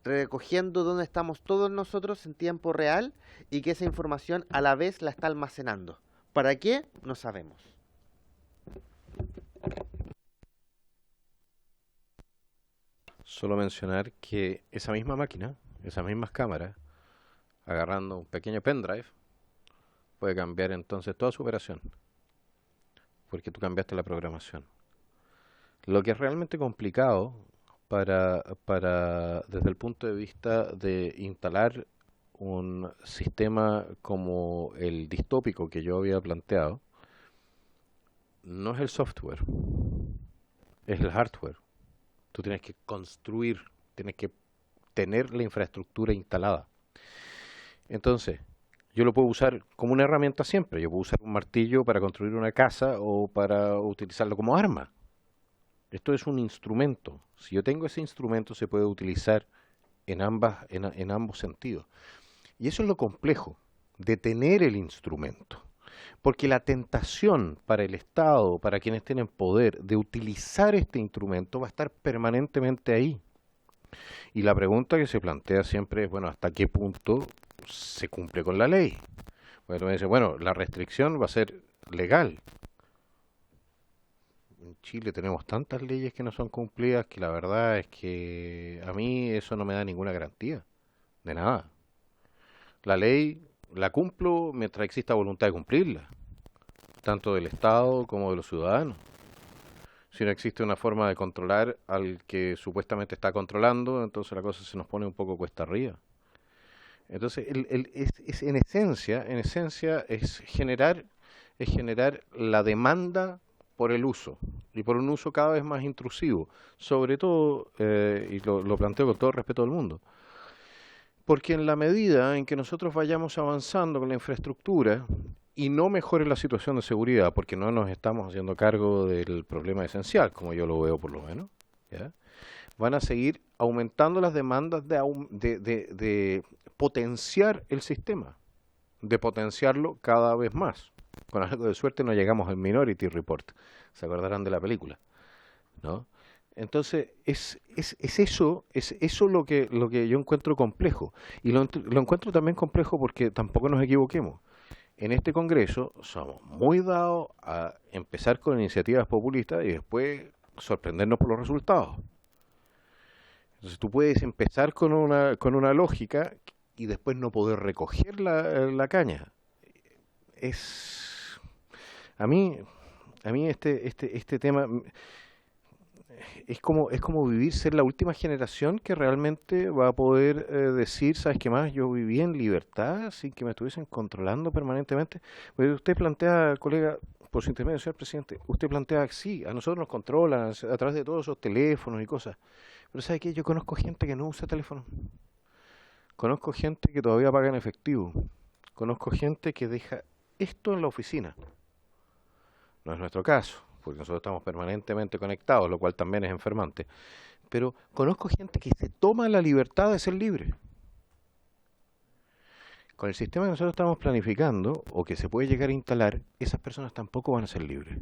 recogiendo dónde estamos todos nosotros en tiempo real y que esa información a la vez la está almacenando. ¿Para qué? No sabemos. Solo mencionar que esa misma máquina, esas mismas cámaras, agarrando un pequeño pendrive, puede cambiar entonces toda su operación, porque tú cambiaste la programación. Lo que es realmente complicado desde el punto de vista de instalar un sistema como el distópico que yo había planteado, no es el software, es el hardware. Tú tienes que construir, tienes que tener la infraestructura instalada. Entonces, yo lo puedo usar como una herramienta siempre. Yo puedo usar un martillo para construir una casa o para utilizarlo como arma. Esto es un instrumento. Si yo tengo ese instrumento, se puede utilizar en ambos sentidos. Y eso es lo complejo, de tener el instrumento. Porque la tentación para el Estado, para quienes tienen poder, de utilizar este instrumento va a estar permanentemente ahí. Y la pregunta que se plantea siempre es, bueno, ¿hasta qué punto se cumple con la ley? Bueno, me dice, bueno, la restricción va a ser legal. En Chile tenemos tantas leyes que no son cumplidas que la verdad es que a mí eso no me da ninguna garantía, de nada. La ley la cumplo mientras exista voluntad de cumplirla, tanto del Estado como de los ciudadanos. Si no existe una forma de controlar al que supuestamente está controlando, entonces la cosa se nos pone un poco cuesta arriba. Entonces, en esencia es generar la demanda por el uso, y por un uso cada vez más intrusivo, sobre todo, y lo planteo con todo el respeto del mundo, porque en la medida en que nosotros vayamos avanzando con la infraestructura y no mejore la situación de seguridad, porque no nos estamos haciendo cargo del problema esencial, como yo lo veo por lo menos, ¿ya? Van a seguir aumentando las demandas de potenciar el sistema, de potenciarlo cada vez más. Con algo de suerte no llegamos al Minority Report, se acordarán de la película, ¿no? Entonces, es eso lo que yo encuentro complejo. Y lo encuentro también complejo porque tampoco nos equivoquemos. En este Congreso somos muy dados a empezar con iniciativas populistas y después sorprendernos por los resultados. Entonces tú puedes empezar con una lógica y después no poder recoger la caña. A mí este tema es como vivir, ser la última generación que realmente va a poder decir, ¿sabes qué más? Yo viví en libertad sin que me estuviesen controlando permanentemente. Pues usted plantea, colega, por su intermedio, señor presidente, usted plantea, sí, a nosotros nos controlan a través de todos esos teléfonos y cosas. Pero ¿sabe qué? Yo conozco gente que no usa teléfono. Conozco gente que todavía paga en efectivo. Conozco gente que deja esto en la oficina. No es nuestro caso, porque nosotros estamos permanentemente conectados, lo cual también es enfermante. Pero conozco gente que se toma la libertad de ser libre. Con el sistema que nosotros estamos planificando, o que se puede llegar a instalar, esas personas tampoco van a ser libres.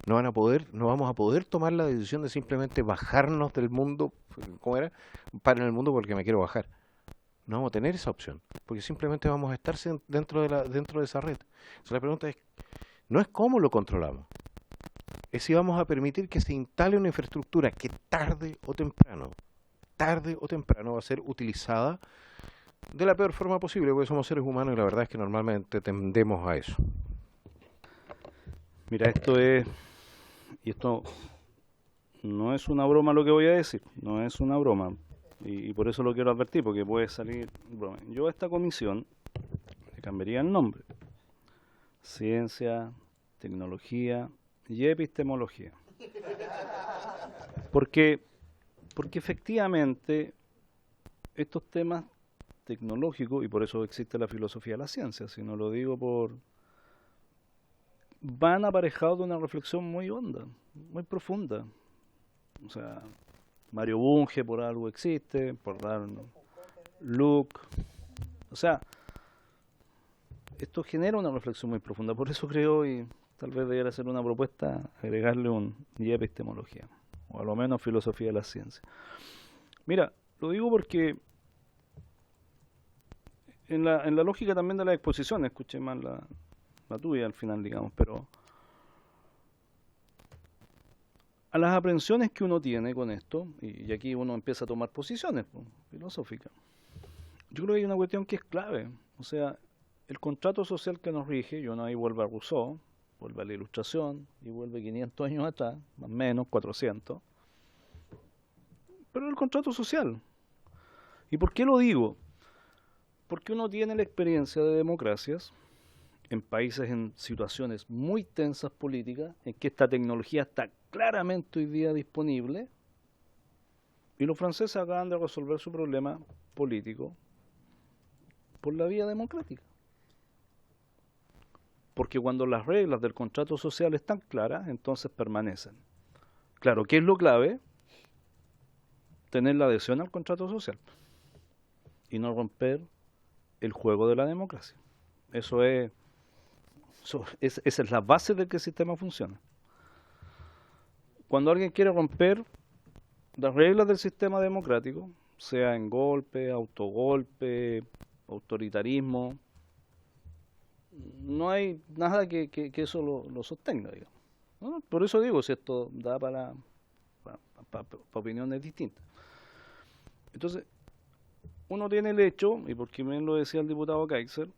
No vamos a poder tomar la decisión de simplemente bajarnos del mundo, ¿cómo era? Para en el mundo porque me quiero bajar. No vamos a tener esa opción, porque simplemente vamos a estar dentro de esa red. Entonces la pregunta es, no es cómo lo controlamos, es si vamos a permitir que se instale una infraestructura que tarde o temprano va a ser utilizada de la peor forma posible, porque somos seres humanos y la verdad es que normalmente tendemos a eso. Mira, esto no es una broma lo que voy a decir, no es una broma, y por eso lo quiero advertir, porque puede salir broma. Yo a esta comisión le cambiaría el nombre: Ciencia, Tecnología y Epistemología. Porque efectivamente estos temas tecnológicos, y por eso existe la filosofía de la ciencia, si no lo digo van aparejados de una reflexión muy honda, muy profunda. O sea, Mario Bunge por algo existe, por dar Luke. O sea, esto genera una reflexión muy profunda. Por eso creo, y tal vez debería ser una propuesta, agregarle un y epistemología, o a lo menos filosofía de la ciencia. Mira, lo digo porque en la lógica también de la exposición, escuché más la tuya al final, digamos, pero a las aprensiones que uno tiene con esto, y aquí uno empieza a tomar posiciones filosóficas, yo creo que hay una cuestión que es clave. O sea, el contrato social que nos rige, y uno ahí vuelve a Rousseau, vuelve a la Ilustración, y vuelve 500 años atrás, más o menos 400, pero el contrato social. ¿Y por qué lo digo? Porque uno tiene la experiencia de democracias en países en situaciones muy tensas políticas, en que esta tecnología está claramente hoy día disponible, y los franceses acaban de resolver su problema político por la vía democrática. Porque cuando las reglas del contrato social están claras, entonces permanecen. Claro, ¿qué es lo clave? Tener la adhesión al contrato social y no romper el juego de la democracia. Esa es la base de que el sistema funciona. Cuando alguien quiere romper las reglas del sistema democrático, sea en golpe, autogolpe, autoritarismo, no hay nada que eso lo sostenga, digamos, ¿no? Por eso digo, si esto da para opiniones distintas. Entonces, uno tiene el hecho, y porque bien lo decía el diputado Kaiser,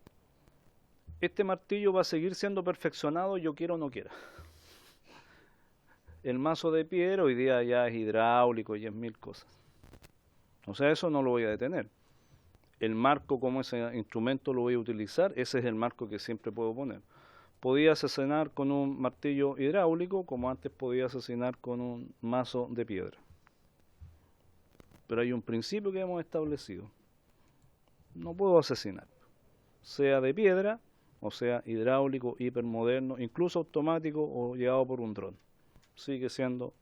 este martillo va a seguir siendo perfeccionado, yo quiera o no quiera. El mazo de piedra hoy día ya es hidráulico y es mil cosas. O sea, eso no lo voy a detener. El marco como ese instrumento lo voy a utilizar, ese es el marco que siempre puedo poner. Podía asesinar con un martillo hidráulico como antes podía asesinar con un mazo de piedra. Pero hay un principio que hemos establecido. No puedo asesinar, sea de piedra o sea hidráulico, hipermoderno, incluso automático o llevado por un dron. Sigue siendo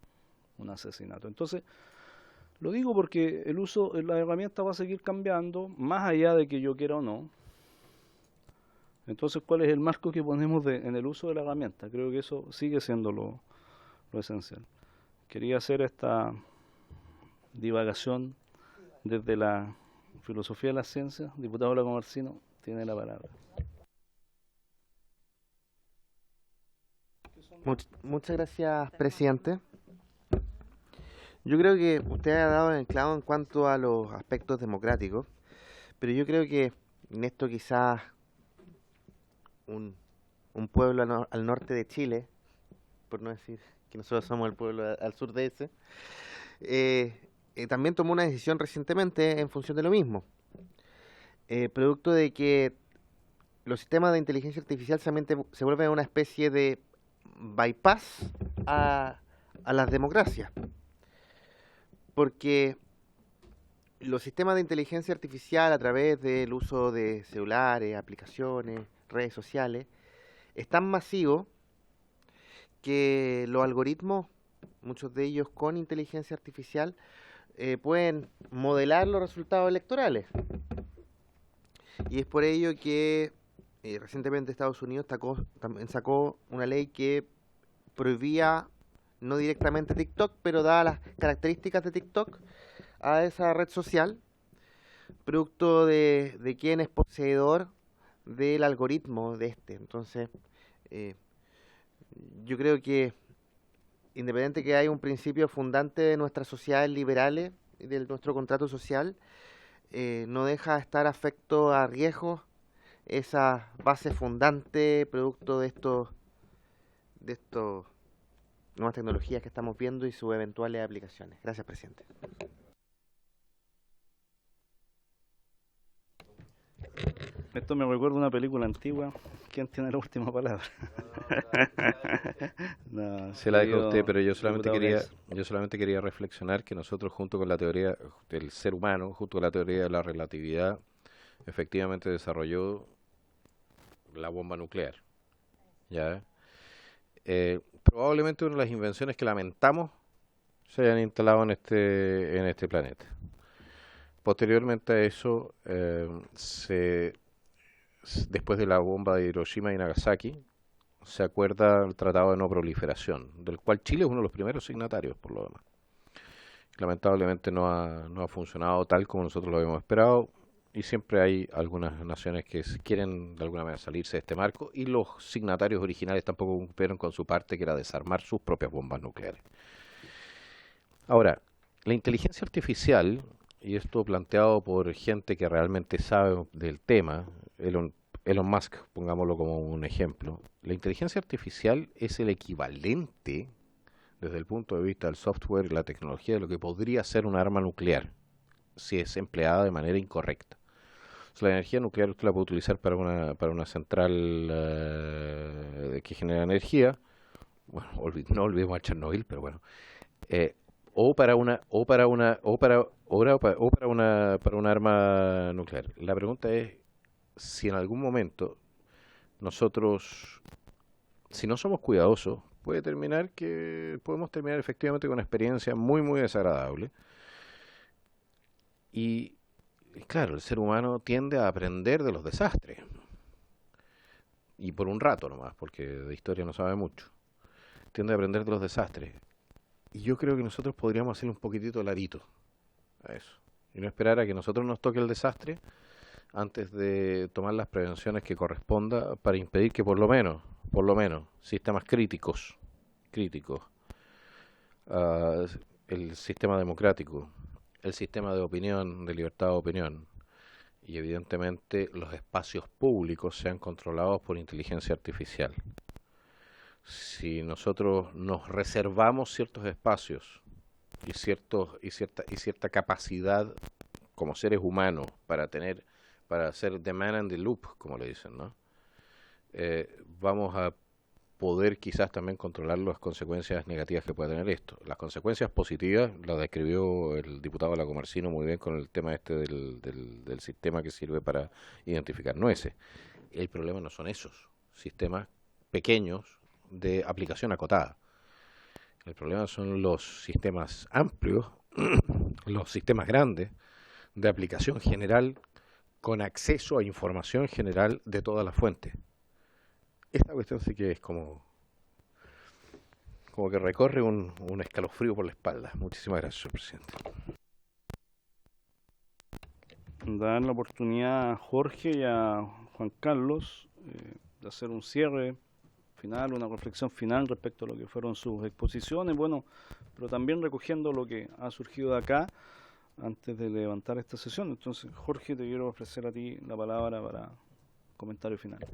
un asesinato. Entonces, lo digo porque el uso, la herramienta va a seguir cambiando, más allá de que yo quiera o no. Entonces, ¿cuál es el marco que ponemos en el uso de la herramienta? Creo que eso sigue siendo lo esencial. Quería hacer esta divagación desde la filosofía de la ciencia. Diputado Lagomarsino, tiene la palabra. Muchas gracias, presidente. Yo creo que usted ha dado en el clavo en cuanto a los aspectos democráticos, pero yo creo que en esto quizás un pueblo al norte de Chile, por no decir que nosotros somos el pueblo al sur de ese, también tomó una decisión recientemente en función de lo mismo, producto de que los sistemas de inteligencia artificial se vuelven una especie de bypass a las democracias, porque los sistemas de inteligencia artificial a través del uso de celulares, aplicaciones, redes sociales, es tan masivo que los algoritmos, muchos de ellos con inteligencia artificial, pueden modelar los resultados electorales. Y es por ello que recientemente Estados Unidos también sacó una ley que prohibía, no directamente TikTok, pero daba las características de TikTok a esa red social, producto de quién es poseedor del algoritmo de este. Entonces, yo creo que, independiente que hay un principio fundante de nuestras sociedades liberales y de nuestro contrato social, no deja de estar afecto a riesgos esa base fundante producto de estos nuevas tecnologías que estamos viendo y sus eventuales aplicaciones. Gracias, presidente. Esto me recuerda a una película antigua. ¿Quién tiene la última palabra? No, se la dejo a usted, pero yo diputado solamente quería reflexionar que nosotros, junto con la teoría del ser humano, junto con la teoría de la relatividad, efectivamente desarrolló la bomba nuclear. ¿Ya? Probablemente una de las invenciones que lamentamos se hayan instalado en este planeta. Posteriormente a eso, después de la bomba de Hiroshima y Nagasaki, se acuerda el Tratado de No Proliferación, del cual Chile es uno de los primeros signatarios, por lo demás. Lamentablemente no ha funcionado tal como nosotros lo habíamos esperado, y siempre hay algunas naciones que quieren de alguna manera salirse de este marco, y los signatarios originales tampoco cumplieron con su parte, que era desarmar sus propias bombas nucleares. Ahora, la inteligencia artificial, y esto planteado por gente que realmente sabe del tema, Elon Musk, pongámoslo como un ejemplo, la inteligencia artificial es el equivalente, desde el punto de vista del software y la tecnología, de lo que podría ser un arma nuclear, si es empleada de manera incorrecta. O sea, la energía nuclear usted la puede utilizar para una central que genera energía, bueno, no olvidemos a Chernobyl, pero bueno, para un arma nuclear. La pregunta es si en algún momento nosotros, si no somos cuidadosos, podemos terminar efectivamente con una experiencia muy, muy desagradable. Y claro, el ser humano tiende a aprender de los desastres. Y por un rato nomás, porque de historia no sabe mucho. Tiende a aprender de los desastres. Y yo creo que nosotros podríamos hacerle un poquitito larito a eso. Y no esperar a que nosotros nos toque el desastre antes de tomar las prevenciones que corresponda para impedir que por lo menos, sistemas críticos, el sistema democrático, el sistema de opinión, de libertad de opinión, y evidentemente los espacios públicos sean controlados por inteligencia artificial. Si nosotros nos reservamos ciertos espacios y cierta capacidad como seres humanos para hacer the man in the loop, como le dicen, ¿no? Vamos a poder quizás también controlar las consecuencias negativas que puede tener esto. Las consecuencias positivas las describió el diputado Lagomarsino muy bien con el tema del sistema que sirve para identificar nueces. El problema no son esos sistemas pequeños de aplicación acotada. El problema son los sistemas amplios, los sistemas grandes de aplicación general con acceso a información general de todas las fuentes. Esta cuestión sí que es como que recorre un escalofrío por la espalda. Muchísimas gracias, señor presidente. Dar la oportunidad a Jorge y a Juan Carlos de hacer un cierre final, una reflexión final respecto a lo que fueron sus exposiciones, bueno, pero también recogiendo lo que ha surgido de acá antes de levantar esta sesión. Entonces, Jorge, te quiero ofrecer a ti la palabra para comentario final.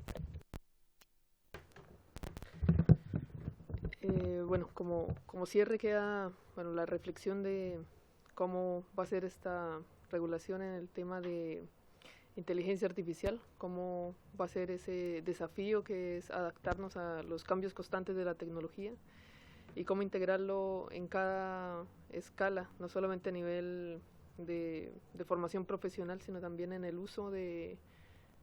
Bueno, como cierre queda la reflexión de cómo va a ser esta regulación en el tema de inteligencia artificial, cómo va a ser ese desafío que es adaptarnos a los cambios constantes de la tecnología y cómo integrarlo en cada escala, no solamente a nivel de formación profesional, sino también en el uso de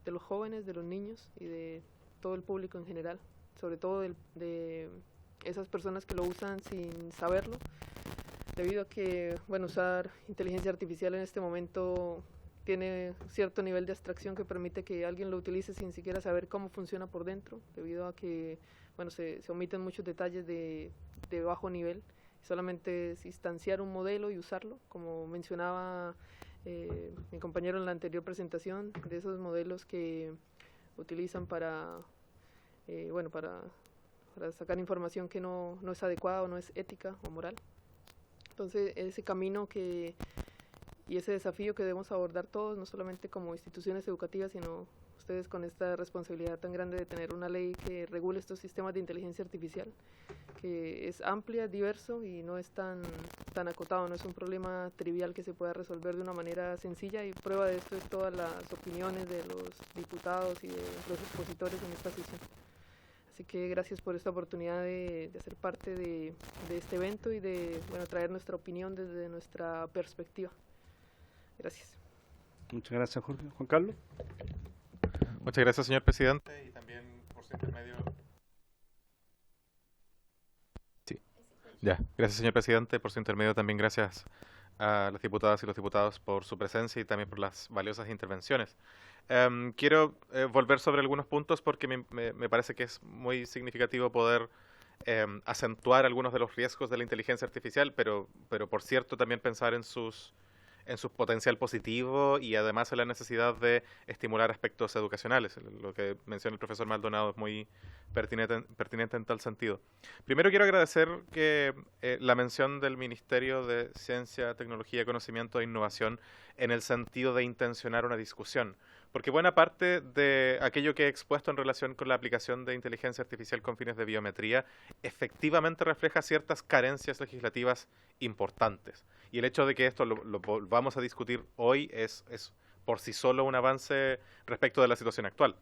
los jóvenes, de los niños y de todo el público en general, sobre todo de esas personas que lo usan sin saberlo, debido a que, usar inteligencia artificial en este momento tiene cierto nivel de abstracción que permite que alguien lo utilice sin siquiera saber cómo funciona por dentro, debido a que, se omiten muchos detalles de bajo nivel, solamente es instanciar un modelo y usarlo, como mencionaba mi compañero en la anterior presentación, de esos modelos que utilizan para sacar información que no es adecuada o no es ética o moral. Entonces, ese camino y ese desafío que debemos abordar todos, no solamente como instituciones educativas, sino ustedes con esta responsabilidad tan grande de tener una ley que regule estos sistemas de inteligencia artificial, que es amplia, diverso y no es tan acotado, no es un problema trivial que se pueda resolver de una manera sencilla, y prueba de esto es todas las opiniones de los diputados y de los expositores en esta sesión. Así que gracias por esta oportunidad de hacer parte de este evento y de traer nuestra opinión desde nuestra perspectiva. Gracias. Muchas gracias, Jorge. Juan Carlos. Muchas gracias, señor presidente, y también por su intermedio. Sí. Ya, gracias, señor presidente, por su intermedio. También gracias a las diputadas y los diputados por su presencia y también por las valiosas intervenciones. Quiero volver sobre algunos puntos porque me parece que es muy significativo poder acentuar algunos de los riesgos de la inteligencia artificial, pero por cierto también pensar en su potencial positivo y además en la necesidad de estimular aspectos educacionales. Lo que menciona el profesor Maldonado es muy pertinente en tal sentido. Primero quiero agradecer que la mención del Ministerio de Ciencia, Tecnología, Conocimiento e Innovación en el sentido de intencionar una discusión, porque buena parte de aquello que he expuesto en relación con la aplicación de inteligencia artificial con fines de biometría efectivamente refleja ciertas carencias legislativas importantes. Y el hecho de que esto lo volvamos a discutir hoy es por sí solo un avance respecto de la situación actual.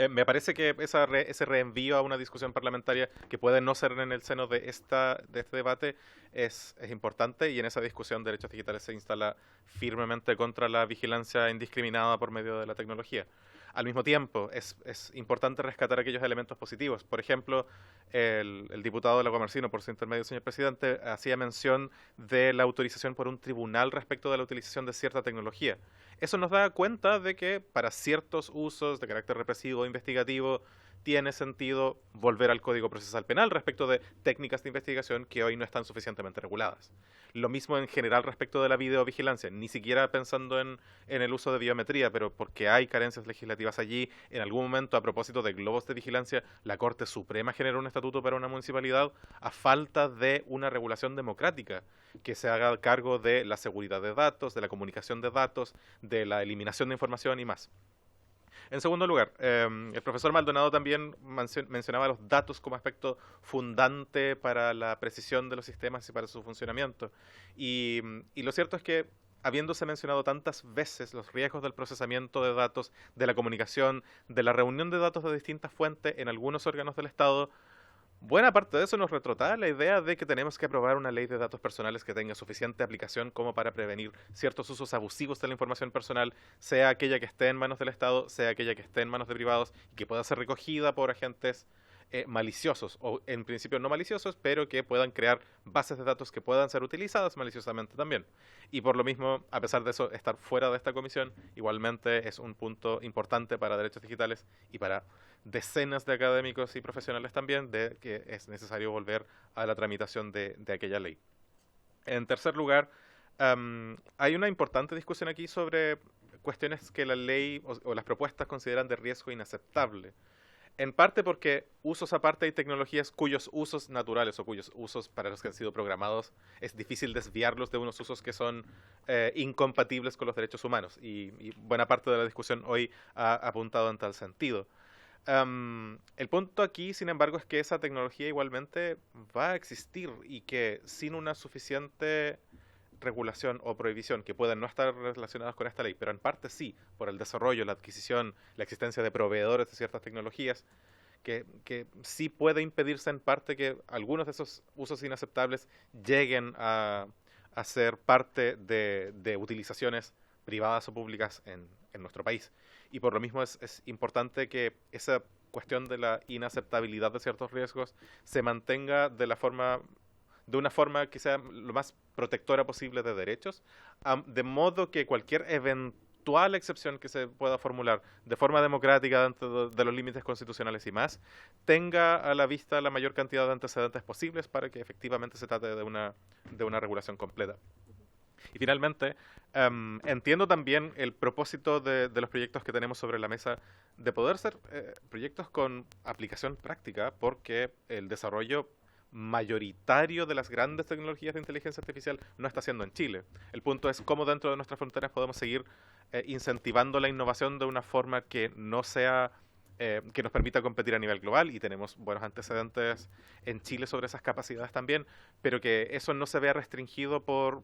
Me parece que ese reenvío a una discusión parlamentaria que puede no ser en el seno de este debate es importante, y en esa discusión derechos digitales se instala firmemente contra la vigilancia indiscriminada por medio de la tecnología. Al mismo tiempo, es importante rescatar aquellos elementos positivos. Por ejemplo, el diputado de la Comercino, por su intermedio, señor presidente, hacía mención de la autorización por un tribunal respecto de la utilización de cierta tecnología. Eso nos da cuenta de que para ciertos usos de carácter represivo o investigativo tiene sentido volver al Código Procesal Penal respecto de técnicas de investigación que hoy no están suficientemente reguladas. Lo mismo en general respecto de la videovigilancia, ni siquiera pensando en el uso de biometría, pero porque hay carencias legislativas allí. En algún momento, a propósito de globos de vigilancia, la Corte Suprema generó un estatuto para una municipalidad a falta de una regulación democrática que se haga cargo de la seguridad de datos, de la comunicación de datos, de la eliminación de información y más. En segundo lugar, el profesor Maldonado también mencionaba los datos como aspecto fundante para la precisión de los sistemas y para su funcionamiento. Y lo cierto es que, habiéndose mencionado tantas veces los riesgos del procesamiento de datos, de la comunicación, de la reunión de datos de distintas fuentes en algunos órganos del Estado, buena parte de eso nos retrotrae la idea de que tenemos que aprobar una ley de datos personales que tenga suficiente aplicación como para prevenir ciertos usos abusivos de la información personal, sea aquella que esté en manos del Estado, sea aquella que esté en manos de privados y que pueda ser recogida por agentes maliciosos, o en principio no maliciosos, pero que puedan crear bases de datos que puedan ser utilizadas maliciosamente también. Y por lo mismo, a pesar de eso, estar fuera de esta comisión igualmente es un punto importante para derechos digitales y para decenas de académicos y profesionales también, de que es necesario volver a la tramitación de aquella ley. En tercer lugar, hay una importante discusión aquí sobre cuestiones que la ley o las propuestas consideran de riesgo inaceptable. En parte porque usos aparte hay tecnologías cuyos usos naturales o cuyos usos para los que han sido programados es difícil desviarlos de unos usos que son incompatibles con los derechos humanos. Y buena parte de la discusión hoy ha apuntado en tal sentido. El punto aquí, sin embargo, es que esa tecnología igualmente va a existir y que sin una suficiente regulación o prohibición que puedan no estar relacionadas con esta ley, pero en parte sí, por el desarrollo, la adquisición, la existencia de proveedores de ciertas tecnologías, que sí puede impedirse en parte que algunos de esos usos inaceptables lleguen a ser parte de utilizaciones privadas o públicas en nuestro país. Y por lo mismo es importante que esa cuestión de la inaceptabilidad de ciertos riesgos se mantenga de una forma que sea lo más protectora posible de derechos, de modo que cualquier eventual excepción que se pueda formular de forma democrática dentro de los límites constitucionales y más, tenga a la vista la mayor cantidad de antecedentes posibles para que efectivamente se trate de una regulación completa. Y finalmente, entiendo también el propósito de los proyectos que tenemos sobre la mesa de poder ser proyectos con aplicación práctica, porque el desarrollo mayoritario de las grandes tecnologías de inteligencia artificial no está haciendo en Chile. El punto es cómo dentro de nuestras fronteras podemos seguir incentivando la innovación de una forma que no sea que nos permita competir a nivel global, y tenemos buenos antecedentes en Chile sobre esas capacidades también, pero que eso no se vea restringido por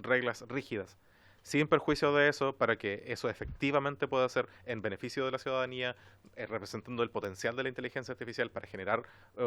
reglas rígidas. Sin perjuicio de eso, para que eso efectivamente pueda ser en beneficio de la ciudadanía, representando el potencial de la inteligencia artificial para generar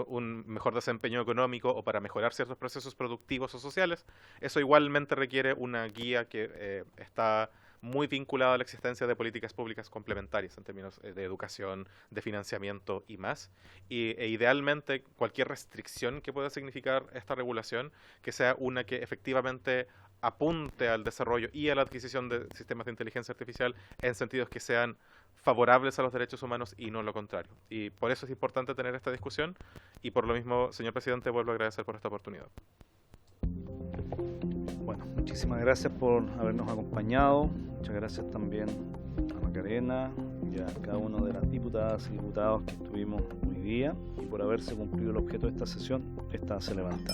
un mejor desempeño económico o para mejorar ciertos procesos productivos o sociales, eso igualmente requiere una guía que está muy vinculada a la existencia de políticas públicas complementarias en términos de educación, de financiamiento y más. E idealmente cualquier restricción que pueda significar esta regulación, que sea una que efectivamente apunte al desarrollo y a la adquisición de sistemas de inteligencia artificial en sentidos que sean favorables a los derechos humanos y no lo contrario. Y por eso es importante tener esta discusión, y por lo mismo, señor presidente, vuelvo a agradecer por esta oportunidad. Bueno, muchísimas gracias por habernos acompañado. Muchas gracias también a Macarena y a cada una de las diputadas y diputados que estuvimos hoy día, y por haberse cumplido el objeto de esta sesión. Esta se levanta.